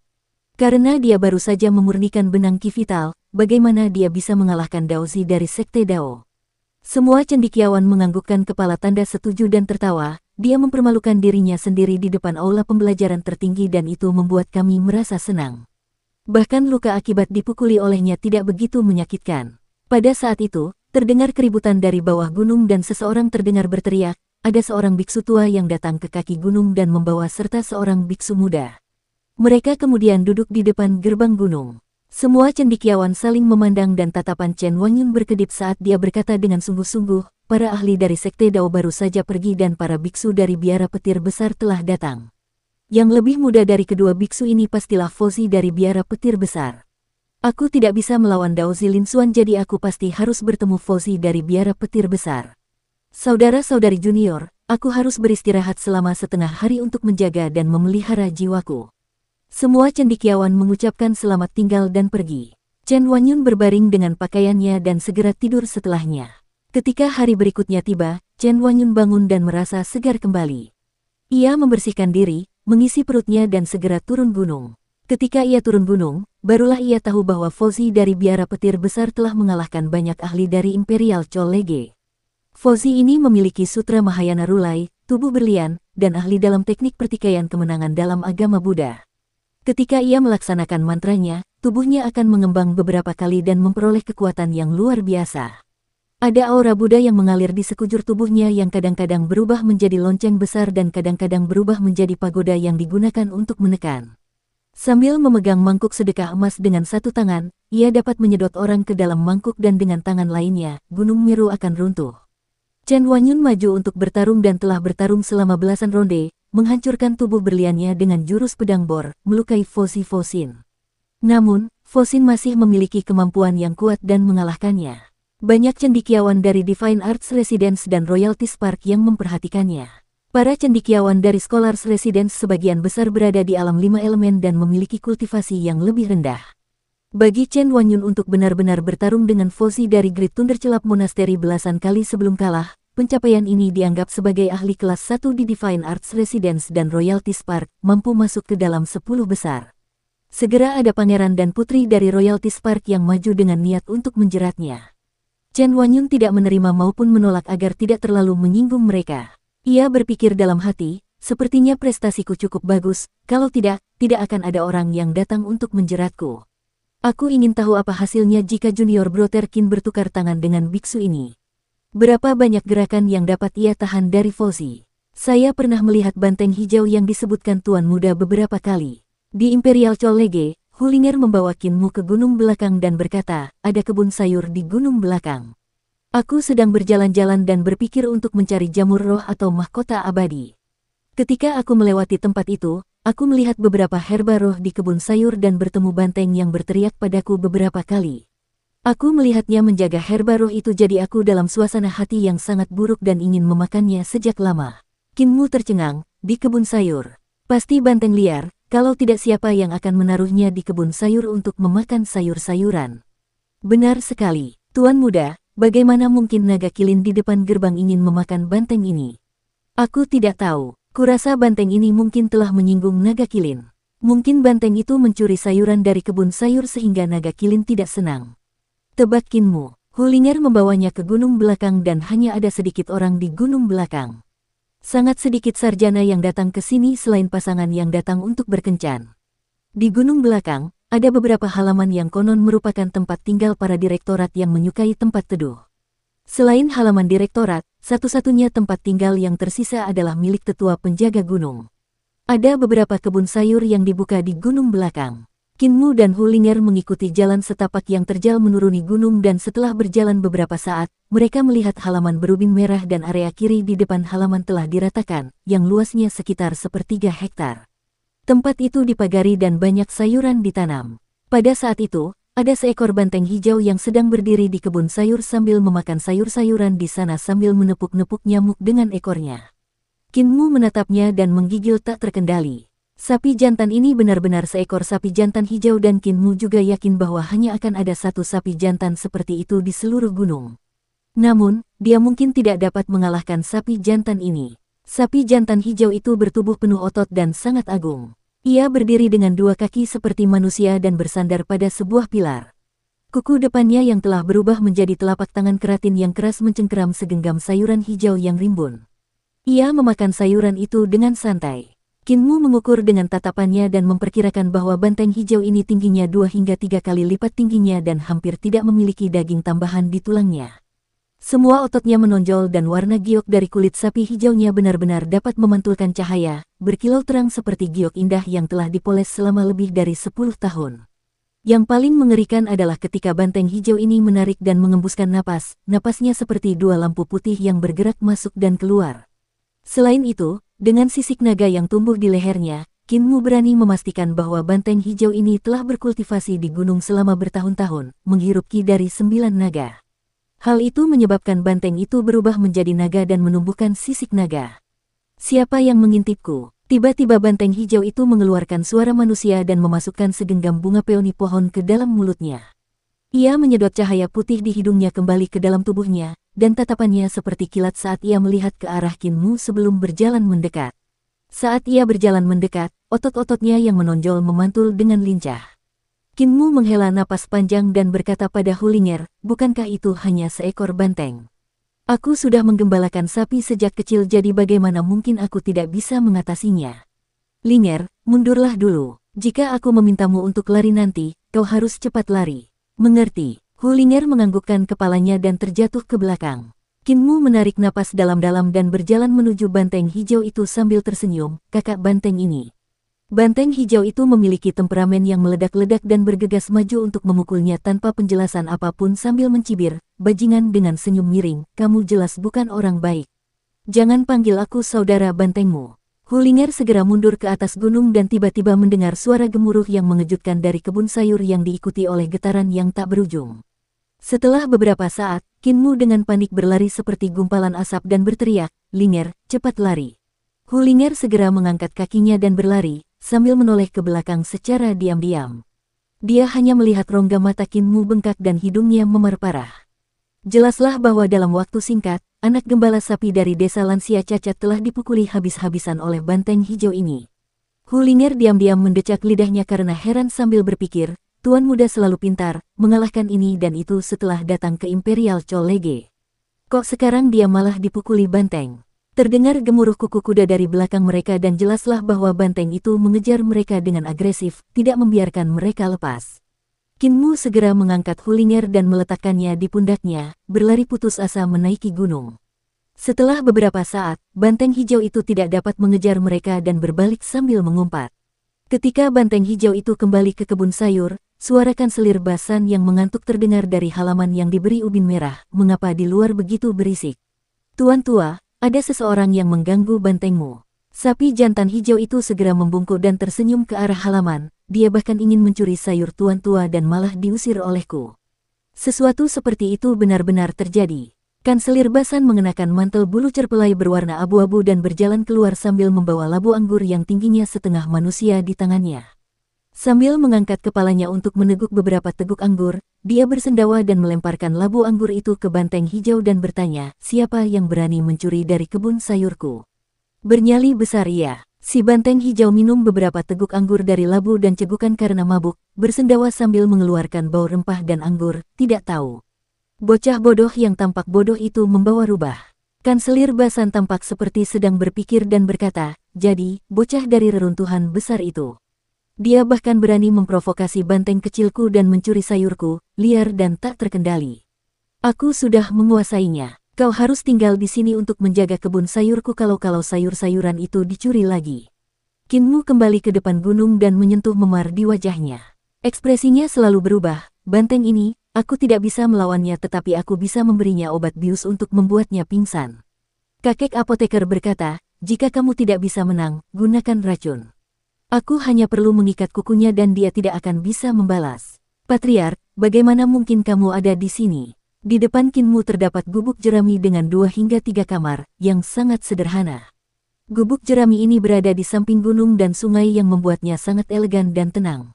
Karena dia baru saja memurnikan benang Qi Vital, bagaimana dia bisa mengalahkan Daozi dari Sekte Dao? Semua cendekiawan menganggukkan kepala tanda setuju dan tertawa, dia mempermalukan dirinya sendiri di depan aula pembelajaran tertinggi dan itu membuat kami merasa senang. Bahkan luka akibat dipukuli olehnya tidak begitu menyakitkan. Pada saat itu, terdengar keributan dari bawah gunung dan seseorang terdengar berteriak, ada seorang biksu tua yang datang ke kaki gunung dan membawa serta seorang biksu muda. Mereka kemudian duduk di depan gerbang gunung. Semua cendekiawan saling memandang dan tatapan Chen Wanyun berkedip saat dia berkata dengan sungguh-sungguh, para ahli dari Sekte Dao baru saja pergi dan para biksu dari biara petir besar telah datang. Yang lebih muda dari kedua biksu ini pastilah Fozi dari biara petir besar. Aku tidak bisa melawan Daozi Lin Xuan jadi aku pasti harus bertemu Fozi dari biara petir besar. Saudara-saudari junior, aku harus beristirahat selama setengah hari untuk menjaga dan memelihara jiwaku. Semua cendekiawan mengucapkan selamat tinggal dan pergi. Chen Wanyun berbaring dengan pakaiannya dan segera tidur setelahnya. Ketika hari berikutnya tiba, Chen Wanyun bangun dan merasa segar kembali. Ia membersihkan diri, mengisi perutnya dan segera turun gunung. Ketika ia turun gunung, barulah ia tahu bahwa Fozi dari biara petir besar telah mengalahkan banyak ahli dari Imperial Chollege. Fozi ini memiliki sutra Mahayana Rulai, tubuh berlian, dan ahli dalam teknik pertikaian kemenangan dalam agama Buddha. Ketika ia melaksanakan mantranya, tubuhnya akan mengembang beberapa kali dan memperoleh kekuatan yang luar biasa. Ada aura Buddha yang mengalir di sekujur tubuhnya yang kadang-kadang berubah menjadi lonceng besar dan kadang-kadang berubah menjadi pagoda yang digunakan untuk menekan. Sambil memegang mangkuk sedekah emas dengan satu tangan, ia dapat menyedot orang ke dalam mangkuk dan dengan tangan lainnya, Gunung Meru akan runtuh. Chen Wanyun maju untuk bertarung dan telah bertarung selama belasan ronde, menghancurkan tubuh berliannya dengan jurus pedang bor, melukai Fozi Fozin. Namun, Fozin masih memiliki kemampuan yang kuat dan mengalahkannya. Banyak cendekiawan dari Divine Arts Residence dan Royalty Spark yang memperhatikannya. Para cendekiawan dari Scholars Residence sebagian besar berada di alam 5 elemen dan memiliki kultivasi yang lebih rendah. Bagi Chen Wanyun untuk benar-benar bertarung dengan Fozi dari Great Thundercelap Monastery belasan kali sebelum kalah, pencapaian ini dianggap sebagai ahli kelas 1 di Divine Arts Residence dan Royalty Spark, mampu masuk ke dalam 10 besar. Segera ada pangeran dan putri dari Royalty Spark yang maju dengan niat untuk menjeratnya. Chen Wanyun tidak menerima maupun menolak agar tidak terlalu menyinggung mereka. Ia berpikir dalam hati, sepertinya prestasiku cukup bagus, kalau tidak akan ada orang yang datang untuk menjeratku. Aku ingin tahu apa hasilnya jika Junior Brother Qin bertukar tangan dengan biksu ini. Berapa banyak gerakan yang dapat ia tahan dari Fozi? Saya pernah melihat banteng hijau yang disebutkan Tuan Muda beberapa kali. Di Imperial Chollege, Hulinger membawa Qinmu ke gunung belakang dan berkata, ada kebun sayur di gunung belakang. Aku sedang berjalan-jalan dan berpikir untuk mencari jamur roh atau mahkota abadi. Ketika aku melewati tempat itu, aku melihat beberapa herba roh di kebun sayur dan bertemu banteng yang berteriak padaku beberapa kali. Aku melihatnya menjaga herba roh itu jadi aku dalam suasana hati yang sangat buruk dan ingin memakannya sejak lama. Qinmu tercengang, di kebun sayur. Pasti banteng liar, kalau tidak siapa yang akan menaruhnya di kebun sayur untuk memakan sayur-sayuran. Benar sekali, Tuan Muda, bagaimana mungkin naga kilin di depan gerbang ingin memakan banteng ini? Aku tidak tahu. Kurasa banteng ini mungkin telah menyinggung naga kilin. Mungkin banteng itu mencuri sayuran dari kebun sayur sehingga naga kilin tidak senang. Tebak Kinmu, Hulinger membawanya ke gunung belakang dan hanya ada sedikit orang di gunung belakang. Sangat sedikit sarjana yang datang ke sini selain pasangan yang datang untuk berkencan. Di gunung belakang, ada beberapa halaman yang konon merupakan tempat tinggal para direktorat yang menyukai tempat teduh. Selain halaman direktorat, satu-satunya tempat tinggal yang tersisa adalah milik tetua penjaga gunung. Ada beberapa kebun sayur yang dibuka di gunung belakang. Kinmu dan Hulinger mengikuti jalan setapak yang terjal menuruni gunung dan setelah berjalan beberapa saat, mereka melihat halaman berubin merah dan area kiri di depan halaman telah diratakan, yang luasnya sekitar 1/3 hektar. Tempat itu dipagari dan banyak sayuran ditanam. Pada saat itu, ada seekor banteng hijau yang sedang berdiri di kebun sayur sambil memakan sayur-sayuran di sana sambil menepuk-nepuk nyamuk dengan ekornya. Kinmu menatapnya dan menggigil tak terkendali. Sapi jantan ini benar-benar seekor sapi jantan hijau dan Kinmu juga yakin bahwa hanya akan ada satu sapi jantan seperti itu di seluruh gunung. Namun, dia mungkin tidak dapat mengalahkan sapi jantan ini. Sapi jantan hijau itu bertubuh penuh otot dan sangat agung. Ia berdiri dengan dua kaki seperti manusia dan bersandar pada sebuah pilar. Kuku depannya yang telah berubah menjadi telapak tangan keratin yang keras mencengkeram segenggam sayuran hijau yang rimbun. Ia memakan sayuran itu dengan santai. Kinmu mengukur dengan tatapannya dan memperkirakan bahwa banteng hijau ini tingginya 2 hingga 3 kali lipat tingginya dan hampir tidak memiliki daging tambahan di tulangnya. Semua ototnya menonjol dan warna giok dari kulit sapi hijaunya benar-benar dapat memantulkan cahaya, berkilau terang seperti giok indah yang telah dipoles selama lebih dari 10 tahun. Yang paling mengerikan adalah ketika banteng hijau ini menarik dan mengembuskan napas, napasnya seperti dua lampu putih yang bergerak masuk dan keluar. Selain itu, dengan sisik naga yang tumbuh di lehernya, Kinmu berani memastikan bahwa banteng hijau ini telah berkultivasi di gunung selama bertahun-tahun, menghirup ki dari 9 naga. Hal itu menyebabkan banteng itu berubah menjadi naga dan menumbuhkan sisik naga. Siapa yang mengintipku? Tiba-tiba banteng hijau itu mengeluarkan suara manusia dan memasukkan segenggam bunga peoni pohon ke dalam mulutnya. Ia menyedot cahaya putih di hidungnya kembali ke dalam tubuhnya, dan tatapannya seperti kilat saat ia melihat ke arah Kinmu sebelum berjalan mendekat. Saat ia berjalan mendekat, otot-ototnya yang menonjol memantul dengan lincah. Kinmu menghela napas panjang dan berkata pada Hulinger, bukankah itu hanya seekor banteng? Aku sudah menggembalakan sapi sejak kecil jadi bagaimana mungkin aku tidak bisa mengatasinya? Linger, mundurlah dulu. Jika aku memintamu untuk lari nanti, kau harus cepat lari. Mengerti? Hulinger menganggukkan kepalanya dan terjatuh ke belakang. Kinmu menarik napas dalam-dalam dan berjalan menuju banteng hijau itu sambil tersenyum, kakak banteng ini. Banteng hijau itu memiliki temperamen yang meledak-ledak dan bergegas maju untuk memukulnya tanpa penjelasan apapun sambil mencibir, bajingan dengan senyum miring, kamu jelas bukan orang baik. Jangan panggil aku saudara bantengmu. Hulinger segera mundur ke atas gunung dan tiba-tiba mendengar suara gemuruh yang mengejutkan dari kebun sayur yang diikuti oleh getaran yang tak berujung. Setelah beberapa saat, Kinmu dengan panik berlari seperti gumpalan asap dan berteriak, Linger, cepat lari. Hulinger segera mengangkat kakinya dan berlari, sambil menoleh ke belakang secara diam-diam. Dia hanya melihat rongga mata Kinmu bengkak dan hidungnya memar parah. Jelaslah bahwa dalam waktu singkat, anak gembala sapi dari desa lansia cacat telah dipukuli habis-habisan oleh banteng hijau ini. Hulinger diam-diam mendecak lidahnya karena heran sambil berpikir, tuan muda selalu pintar, mengalahkan ini dan itu setelah datang ke Imperial College. Kok sekarang dia malah dipukuli banteng? Terdengar gemuruh kuku kuda dari belakang mereka dan jelaslah bahwa banteng itu mengejar mereka dengan agresif, tidak membiarkan mereka lepas. Kinmu segera mengangkat Hulinger dan meletakkannya di pundaknya, berlari putus asa menaiki gunung. Setelah beberapa saat, banteng hijau itu tidak dapat mengejar mereka dan berbalik sambil mengumpat. Ketika banteng hijau itu kembali ke kebun sayur, suara kanselir basan yang mengantuk terdengar dari halaman yang diberi ubin merah, mengapa di luar begitu berisik? Tuan tua, ada seseorang yang mengganggu bantengmu. Sapi jantan hijau itu segera membungkuk dan tersenyum ke arah halaman, dia bahkan ingin mencuri sayur tuan tua dan malah diusir olehku. Sesuatu seperti itu benar-benar terjadi. Kanselir Basan mengenakan mantel bulu cerpelai berwarna abu-abu dan berjalan keluar sambil membawa labu anggur yang tingginya setengah manusia di tangannya. Sambil mengangkat kepalanya untuk meneguk beberapa teguk anggur, dia bersendawa dan melemparkan labu anggur itu ke banteng hijau dan bertanya, siapa yang berani mencuri dari kebun sayurku? Bernyali besar ia. Si banteng hijau minum beberapa teguk anggur dari labu dan cegukan karena mabuk, bersendawa sambil mengeluarkan bau rempah dan anggur, tidak tahu. Bocah bodoh yang tampak bodoh itu membawa rubah. Kanselir Basan tampak seperti sedang berpikir dan berkata, jadi, bocah dari reruntuhan besar itu. Dia bahkan berani memprovokasi banteng kecilku dan mencuri sayurku, liar dan tak terkendali. Aku sudah menguasainya. Kau harus tinggal di sini untuk menjaga kebun sayurku kalau sayur-sayuran itu dicuri lagi. Kinmu kembali ke depan gunung dan menyentuh memar di wajahnya. Ekspresinya selalu berubah, banteng ini, aku tidak bisa melawannya tetapi aku bisa memberinya obat bius untuk membuatnya pingsan. Kakek apoteker berkata, jika kamu tidak bisa menang, gunakan racun. Aku hanya perlu mengikat kukunya dan dia tidak akan bisa membalas. Patriark, bagaimana mungkin kamu ada di sini? Di depan Kinmu terdapat gubuk jerami dengan 2 hingga 3 kamar, yang sangat sederhana. Gubuk jerami ini berada di samping gunung dan sungai yang membuatnya sangat elegan dan tenang.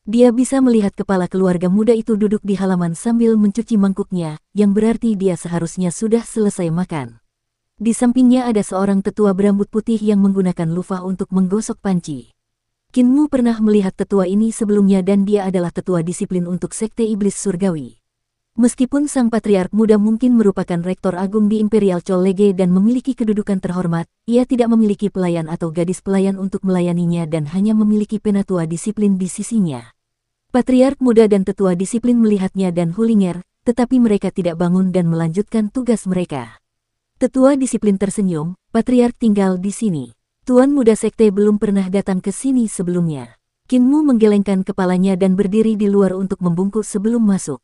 Dia bisa melihat kepala keluarga muda itu duduk di halaman sambil mencuci mangkuknya, yang berarti dia seharusnya sudah selesai makan. Di sampingnya ada seorang tetua berambut putih yang menggunakan lufah untuk menggosok panci. Kinmu pernah melihat tetua ini sebelumnya dan dia adalah tetua disiplin untuk sekte iblis surgawi. Meskipun sang patriark muda mungkin merupakan rektor agung di Imperial College dan memiliki kedudukan terhormat, ia tidak memiliki pelayan atau gadis pelayan untuk melayaninya dan hanya memiliki penatua disiplin di sisinya. Patriark muda dan tetua disiplin melihatnya dan Hullinger, tetapi mereka tidak bangun dan melanjutkan tugas mereka. Tetua disiplin tersenyum, patriark tinggal di sini. Tuan muda sekte belum pernah datang ke sini sebelumnya. Kinmu menggelengkan kepalanya dan berdiri di luar untuk membungkuk sebelum masuk.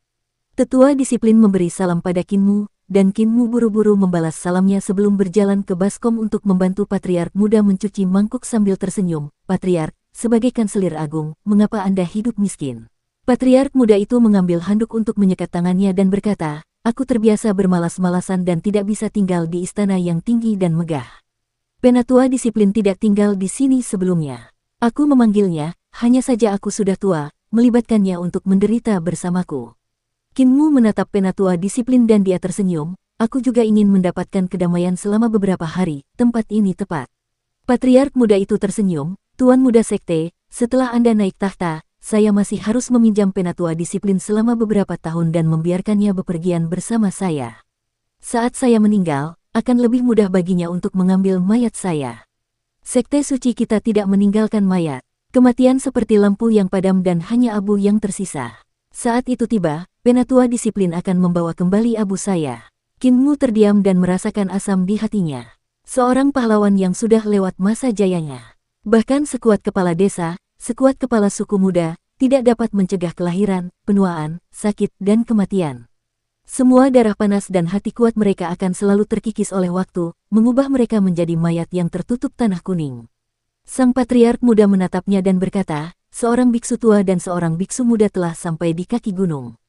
Tetua disiplin memberi salam pada Kinmu, dan Kinmu buru-buru membalas salamnya sebelum berjalan ke baskom untuk membantu patriark muda mencuci mangkuk sambil tersenyum. Patriark, sebagai kanselir agung, mengapa Anda hidup miskin? Patriark muda itu mengambil handuk untuk menyekat tangannya dan berkata, aku terbiasa bermalas-malasan dan tidak bisa tinggal di istana yang tinggi dan megah. Penatua disiplin tidak tinggal di sini sebelumnya. Aku memanggilnya, hanya saja aku sudah tua, melibatkannya untuk menderita bersamaku. Kinmu menatap penatua disiplin dan dia tersenyum, aku juga ingin mendapatkan kedamaian selama beberapa hari, tempat ini tepat. Patriark muda itu tersenyum, Tuan muda sekte, setelah Anda naik tahta, saya masih harus meminjam penatua disiplin selama beberapa tahun dan membiarkannya bepergian bersama saya. Saat saya meninggal, akan lebih mudah baginya untuk mengambil mayat saya. Sekte suci kita tidak meninggalkan mayat. Kematian seperti lampu yang padam dan hanya abu yang tersisa. Saat itu tiba, penatua disiplin akan membawa kembali abu saya. Kinmu terdiam dan merasakan asam di hatinya. Seorang pahlawan yang sudah lewat masa jayanya. Bahkan sekuat kepala desa, sekuat kepala suku muda, tidak dapat mencegah kelahiran, penuaan, sakit, dan kematian. Semua darah panas dan hati kuat mereka akan selalu terkikis oleh waktu, mengubah mereka menjadi mayat yang tertutup tanah kuning. Sang patriark muda menatapnya dan berkata, seorang biksu tua dan seorang biksu muda telah sampai di kaki gunung.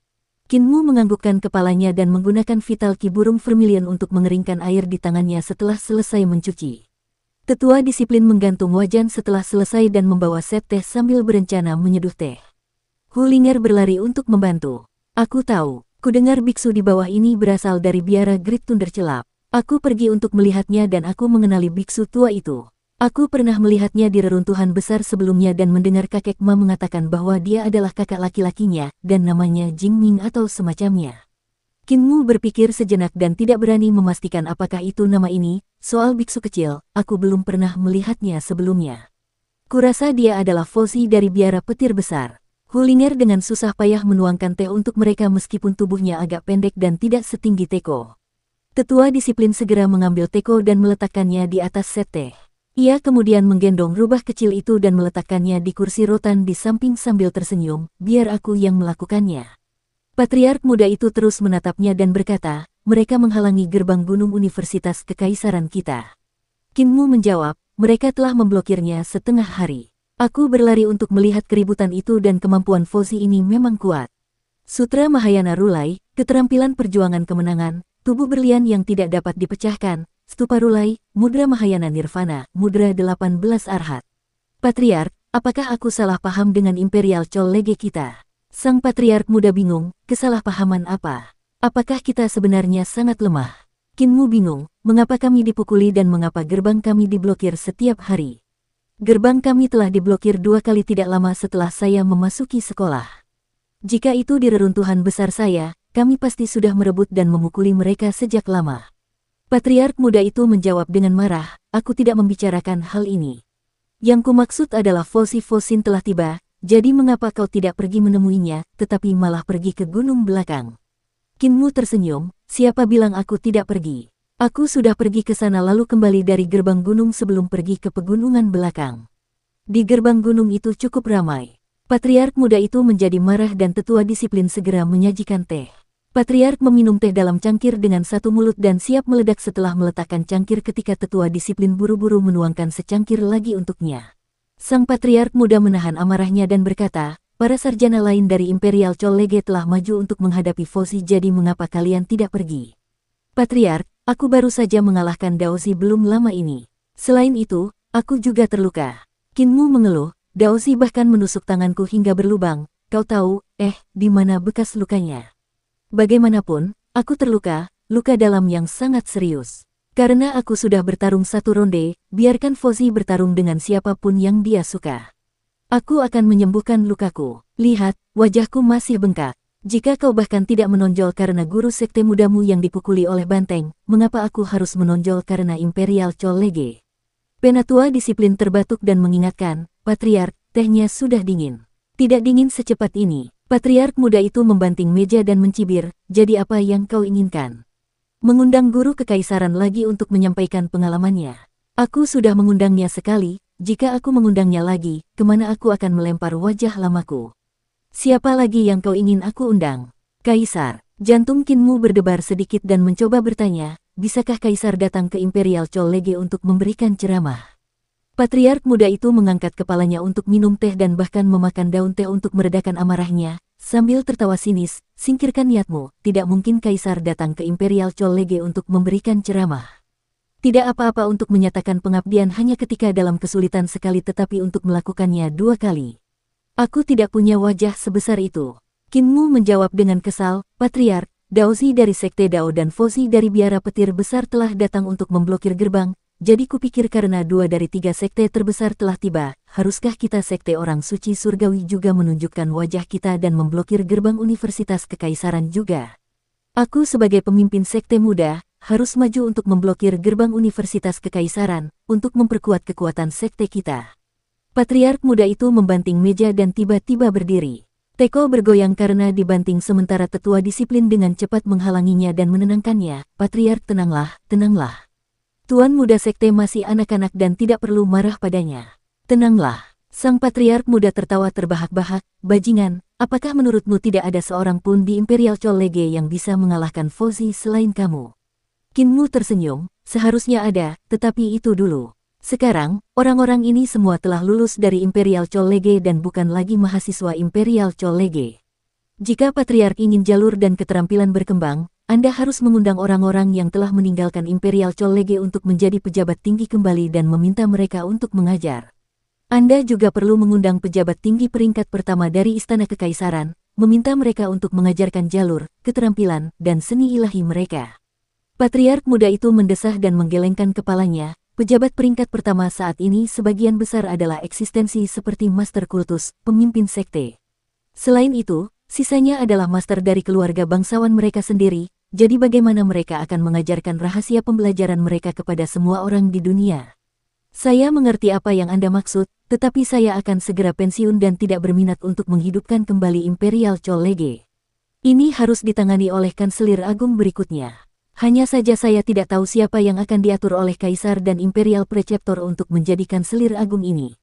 Kinmu menganggukkan kepalanya dan menggunakan vital ki burung vermilion untuk mengeringkan air di tangannya setelah selesai mencuci. Tetua disiplin menggantung wajan setelah selesai dan membawa set teh sambil berencana menyeduh teh. Hullinger berlari untuk membantu. Aku tahu, kudengar biksu di bawah ini berasal dari biara Great Thunder Celap. Aku pergi untuk melihatnya dan aku mengenali biksu tua itu. Aku pernah melihatnya di reruntuhan besar sebelumnya dan mendengar kakek Ma mengatakan bahwa dia adalah kakak laki-lakinya dan namanya Jingming atau semacamnya. Kinmu berpikir sejenak dan tidak berani memastikan apakah itu nama ini. Soal biksu kecil, aku belum pernah melihatnya sebelumnya. Kurasa dia adalah Fosi dari biara petir besar. Hullinger dengan susah payah menuangkan teh untuk mereka meskipun tubuhnya agak pendek dan tidak setinggi Teko. Tetua disiplin segera mengambil Teko dan meletakkannya di atas set teh. Ia kemudian menggendong rubah kecil itu dan meletakkannya di kursi rotan di samping sambil tersenyum, biar aku yang melakukannya. Patriark muda itu terus menatapnya dan berkata, mereka menghalangi gerbang gunung Universitas Kekaisaran kita. Kinmu menjawab, mereka telah memblokirnya setengah hari. Aku berlari untuk melihat keributan itu dan kemampuan Fosi ini memang kuat. Sutra Mahayana Rulai, keterampilan perjuangan kemenangan, tubuh berlian yang tidak dapat dipecahkan, Stupa Rulai, Mudra Mahayana Nirvana, Mudra 18 Arhat. Patriark, apakah aku salah paham dengan Imperial College kita? Sang patriark muda bingung, kesalahpahaman apa? Apakah kita sebenarnya sangat lemah? Kinmu bingung, mengapa kami dipukuli dan mengapa gerbang kami diblokir setiap hari. Gerbang kami telah diblokir 2 kali tidak lama setelah saya memasuki sekolah. Jika itu di reruntuhan besar saya, kami pasti sudah merebut dan memukuli mereka sejak lama. Patriark muda itu menjawab dengan marah, aku tidak membicarakan hal ini. Yang kumaksud adalah Fosin telah tiba, jadi mengapa kau tidak pergi menemuinya, tetapi malah pergi ke gunung belakang? Kinmu tersenyum, siapa bilang aku tidak pergi? Aku sudah pergi ke sana lalu kembali dari gerbang gunung sebelum pergi ke pegunungan belakang. Di gerbang gunung itu cukup ramai. Patriark muda itu menjadi marah dan tetua disiplin segera menyajikan teh. Patriark meminum teh dalam cangkir dengan satu mulut dan siap meledak setelah meletakkan cangkir ketika tetua disiplin buru-buru menuangkan secangkir lagi untuknya. Sang patriark muda menahan amarahnya dan berkata, para sarjana lain dari Imperial College telah maju untuk menghadapi Fosi, jadi mengapa kalian tidak pergi? Patriark, aku baru saja mengalahkan Daozi belum lama ini. Selain itu, aku juga terluka. Kinmu mengeluh, Daozi bahkan menusuk tanganku hingga berlubang. Kau tahu, di mana bekas lukanya? Bagaimanapun, aku terluka, luka dalam yang sangat serius. Karena aku sudah bertarung 1 ronde, biarkan Fosi bertarung dengan siapapun yang dia suka. Aku akan menyembuhkan lukaku. Lihat, wajahku masih bengkak. Jika kau bahkan tidak menonjol karena guru sekte mudamu yang dipukuli oleh banteng, mengapa aku harus menonjol karena Imperial College? Penatua disiplin terbatuk dan mengingatkan, Patriark, tehnya sudah dingin. Tidak dingin secepat ini. Patriark muda itu membanting meja dan mencibir, jadi apa yang kau inginkan? Mengundang guru kekaisaran lagi untuk menyampaikan pengalamannya. Aku sudah mengundangnya sekali. Jika aku mengundangnya lagi, kemana aku akan melempar wajah lamaku? Siapa lagi yang kau ingin aku undang? Kaisar. Jantung Kinmu berdebar sedikit dan mencoba bertanya, bisakah Kaisar datang ke Imperial College untuk memberikan ceramah? Patriark muda itu mengangkat kepalanya untuk minum teh dan bahkan memakan daun teh untuk meredakan amarahnya, sambil tertawa sinis, singkirkan niatmu, tidak mungkin Kaisar datang ke Imperial College untuk memberikan ceramah. Tidak apa-apa untuk menyatakan pengabdian hanya ketika dalam kesulitan sekali tetapi untuk melakukannya 2 kali. Aku tidak punya wajah sebesar itu. Kinmu menjawab dengan kesal, Patriark, Daozi dari Sekte Dao dan Fosi dari Biara Petir Besar telah datang untuk memblokir gerbang, jadi kupikir karena 2 dari 3 sekte terbesar telah tiba, haruskah kita Sekte Orang Suci Surgawi juga menunjukkan wajah kita dan memblokir gerbang Universitas Kekaisaran juga? Aku sebagai pemimpin sekte muda, harus maju untuk memblokir gerbang Universitas Kekaisaran, untuk memperkuat kekuatan sekte kita. Patriark muda itu membanting meja dan tiba-tiba berdiri. Teko bergoyang karena dibanting sementara tetua disiplin dengan cepat menghalanginya dan menenangkannya. Patriark tenanglah, tenanglah. Tuan muda sekte masih anak-anak dan tidak perlu marah padanya. Tenanglah. Sang patriark muda tertawa terbahak-bahak, bajingan, apakah menurutmu tidak ada seorang pun di Imperial College yang bisa mengalahkan Fosi selain kamu? Kinmu tersenyum, seharusnya ada, tetapi itu dulu. Sekarang, orang-orang ini semua telah lulus dari Imperial College dan bukan lagi mahasiswa Imperial College. Jika Patriark ingin jalur dan keterampilan berkembang, Anda harus mengundang orang-orang yang telah meninggalkan Imperial College untuk menjadi pejabat tinggi kembali dan meminta mereka untuk mengajar. Anda juga perlu mengundang pejabat tinggi peringkat pertama dari Istana Kekaisaran, meminta mereka untuk mengajarkan jalur, keterampilan, dan seni ilahi mereka. Patriark muda itu mendesah dan menggelengkan kepalanya. Pejabat peringkat pertama saat ini sebagian besar adalah eksistensi seperti Master Kultus, pemimpin sekte. Selain itu, sisanya adalah master dari keluarga bangsawan mereka sendiri, jadi bagaimana mereka akan mengajarkan rahasia pembelajaran mereka kepada semua orang di dunia? Saya mengerti apa yang Anda maksud, tetapi saya akan segera pensiun dan tidak berminat untuk menghidupkan kembali Imperial College. Ini harus ditangani oleh Kanselir Agung berikutnya. Hanya saja saya tidak tahu siapa yang akan diatur oleh Kaisar dan Imperial Preceptor untuk menjadi Kanselir Agung ini.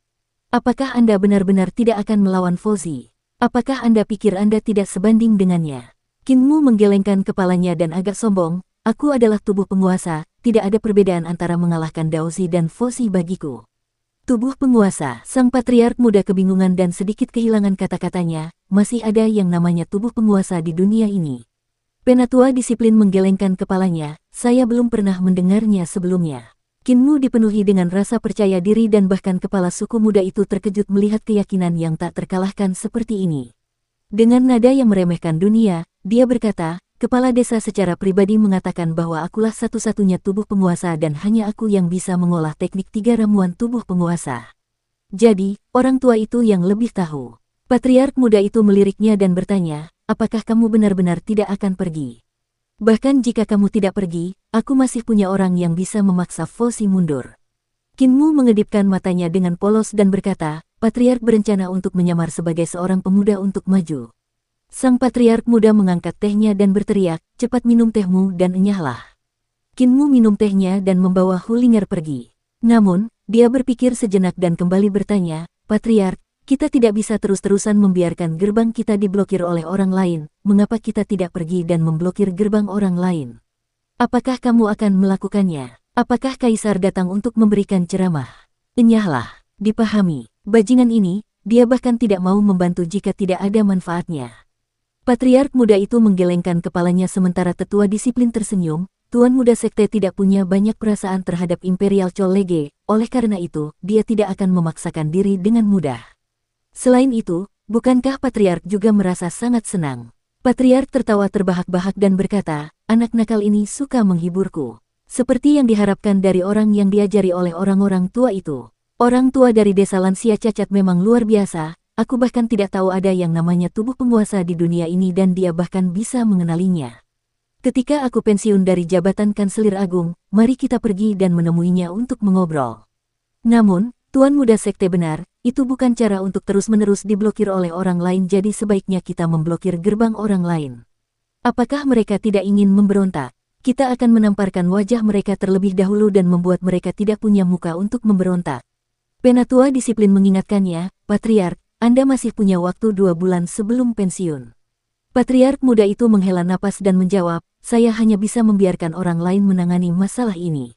Apakah Anda benar-benar tidak akan melawan Fosi? Apakah Anda pikir Anda tidak sebanding dengannya? Kinmu menggelengkan kepalanya dan agak sombong, aku adalah tubuh penguasa, tidak ada perbedaan antara mengalahkan Daozi dan Fosi bagiku. Tubuh penguasa, sang patriark muda kebingungan dan sedikit kehilangan kata-katanya, masih ada yang namanya tubuh penguasa di dunia ini. Penatua disiplin menggelengkan kepalanya, saya belum pernah mendengarnya sebelumnya. Kinmu dipenuhi dengan rasa percaya diri dan bahkan kepala suku muda itu terkejut melihat keyakinan yang tak terkalahkan seperti ini. Dengan nada yang meremehkan dunia, dia berkata, kepala desa secara pribadi mengatakan bahwa akulah satu-satunya tubuh penguasa dan hanya aku yang bisa mengolah teknik 3 ramuan tubuh penguasa. Jadi, orang tua itu yang lebih tahu. Patriark muda itu meliriknya dan bertanya, apakah kamu benar-benar tidak akan pergi? Bahkan jika kamu tidak pergi, aku masih punya orang yang bisa memaksa Fosi mundur. Kinmu mengedipkan matanya dengan polos dan berkata, Patriark berencana untuk menyamar sebagai seorang pemuda untuk maju. Sang patriark muda mengangkat tehnya dan berteriak, cepat minum tehmu dan enyahlah. Kinmu minum tehnya dan membawa Hulinger pergi. Namun, dia berpikir sejenak dan kembali bertanya, Patriark, kita tidak bisa terus-terusan membiarkan gerbang kita diblokir oleh orang lain, mengapa kita tidak pergi dan memblokir gerbang orang lain? Apakah kamu akan melakukannya? Apakah Kaisar datang untuk memberikan ceramah? Enyahlah, dipahami, bajingan ini, dia bahkan tidak mau membantu jika tidak ada manfaatnya. Patriark muda itu menggelengkan kepalanya sementara tetua disiplin tersenyum, Tuan muda sekte tidak punya banyak perasaan terhadap Imperial Chollege, oleh karena itu, dia tidak akan memaksakan diri dengan mudah. Selain itu, bukankah Patriark juga merasa sangat senang? Patriark tertawa terbahak-bahak dan berkata, anak nakal ini suka menghiburku. Seperti yang diharapkan dari orang yang diajari oleh orang-orang tua itu. Orang tua dari desa lansia cacat memang luar biasa, aku bahkan tidak tahu ada yang namanya tubuh penguasa di dunia ini dan dia bahkan bisa mengenalinya. Ketika aku pensiun dari jabatan Kanselir Agung, mari kita pergi dan menemuinya untuk mengobrol. Namun, Tuan muda sekte benar, itu bukan cara untuk terus-menerus diblokir oleh orang lain jadi sebaiknya kita memblokir gerbang orang lain. Apakah mereka tidak ingin memberontak? Kita akan menamparkan wajah mereka terlebih dahulu dan membuat mereka tidak punya muka untuk memberontak. Penatua disiplin mengingatkannya, Patriark, Anda masih punya waktu 2 bulan sebelum pensiun. Patriark muda itu menghela napas dan menjawab, saya hanya bisa membiarkan orang lain menangani masalah ini.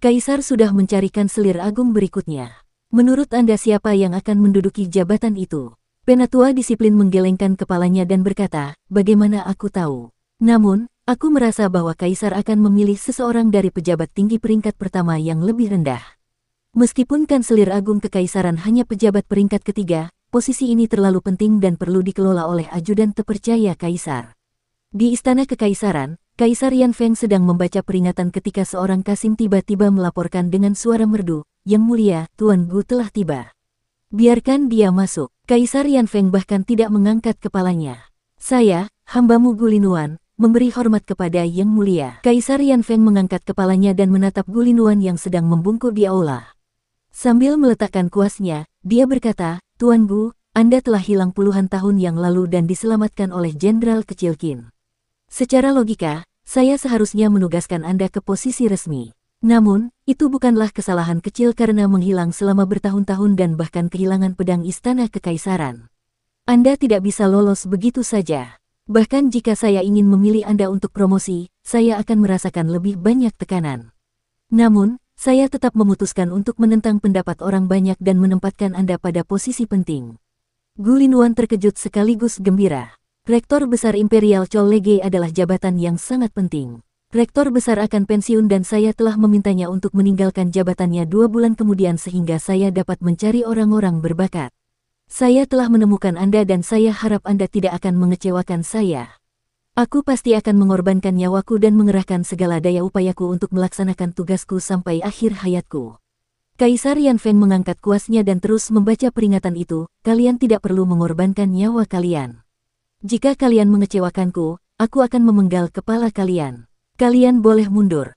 Kaisar sudah mencari Kanselir Agung berikutnya. Menurut Anda siapa yang akan menduduki jabatan itu? Penatua disiplin menggelengkan kepalanya dan berkata, bagaimana aku tahu? Namun, aku merasa bahwa Kaisar akan memilih seseorang dari pejabat tinggi peringkat pertama yang lebih rendah. Meskipun Kanselir Agung Kekaisaran hanya pejabat peringkat ketiga, posisi ini terlalu penting dan perlu dikelola oleh ajudan terpercaya Kaisar. Di Istana Kekaisaran, Kaisar Yan Feng sedang membaca peringatan ketika seorang kasim tiba-tiba melaporkan dengan suara merdu, Yang Mulia, Tuan Gu telah tiba. Biarkan dia masuk. Kaisar Yan Feng bahkan tidak mengangkat kepalanya. Saya, hambamu Gulinuan, memberi hormat kepada Yang Mulia. Kaisar Yan Feng mengangkat kepalanya dan menatap Gulinuan yang sedang membungkuk di aula. Sambil meletakkan kuasnya, dia berkata, Tuan Gu, Anda telah hilang puluhan tahun yang lalu dan diselamatkan oleh Jenderal Kecil Qin. Secara logika, saya seharusnya menugaskan Anda ke posisi resmi. Namun, itu bukanlah kesalahan kecil karena menghilang selama bertahun-tahun dan bahkan kehilangan pedang Istana Kekaisaran. Anda tidak bisa lolos begitu saja. Bahkan jika saya ingin memilih Anda untuk promosi, saya akan merasakan lebih banyak tekanan. Namun, saya tetap memutuskan untuk menentang pendapat orang banyak dan menempatkan Anda pada posisi penting. Gulinuan terkejut sekaligus gembira. Rektor Besar Imperial Chollege adalah jabatan yang sangat penting. Rektor Besar akan pensiun dan saya telah memintanya untuk meninggalkan jabatannya 2 bulan kemudian sehingga saya dapat mencari orang-orang berbakat. Saya telah menemukan Anda dan saya harap Anda tidak akan mengecewakan saya. Aku pasti akan mengorbankan nyawaku dan mengerahkan segala daya upayaku untuk melaksanakan tugasku sampai akhir hayatku. Kaisar Yan Feng mengangkat kuasnya dan terus membaca peringatan itu, kalian tidak perlu mengorbankan nyawa kalian. Jika kalian mengecewakanku, aku akan memenggal kepala kalian. Kalian boleh mundur.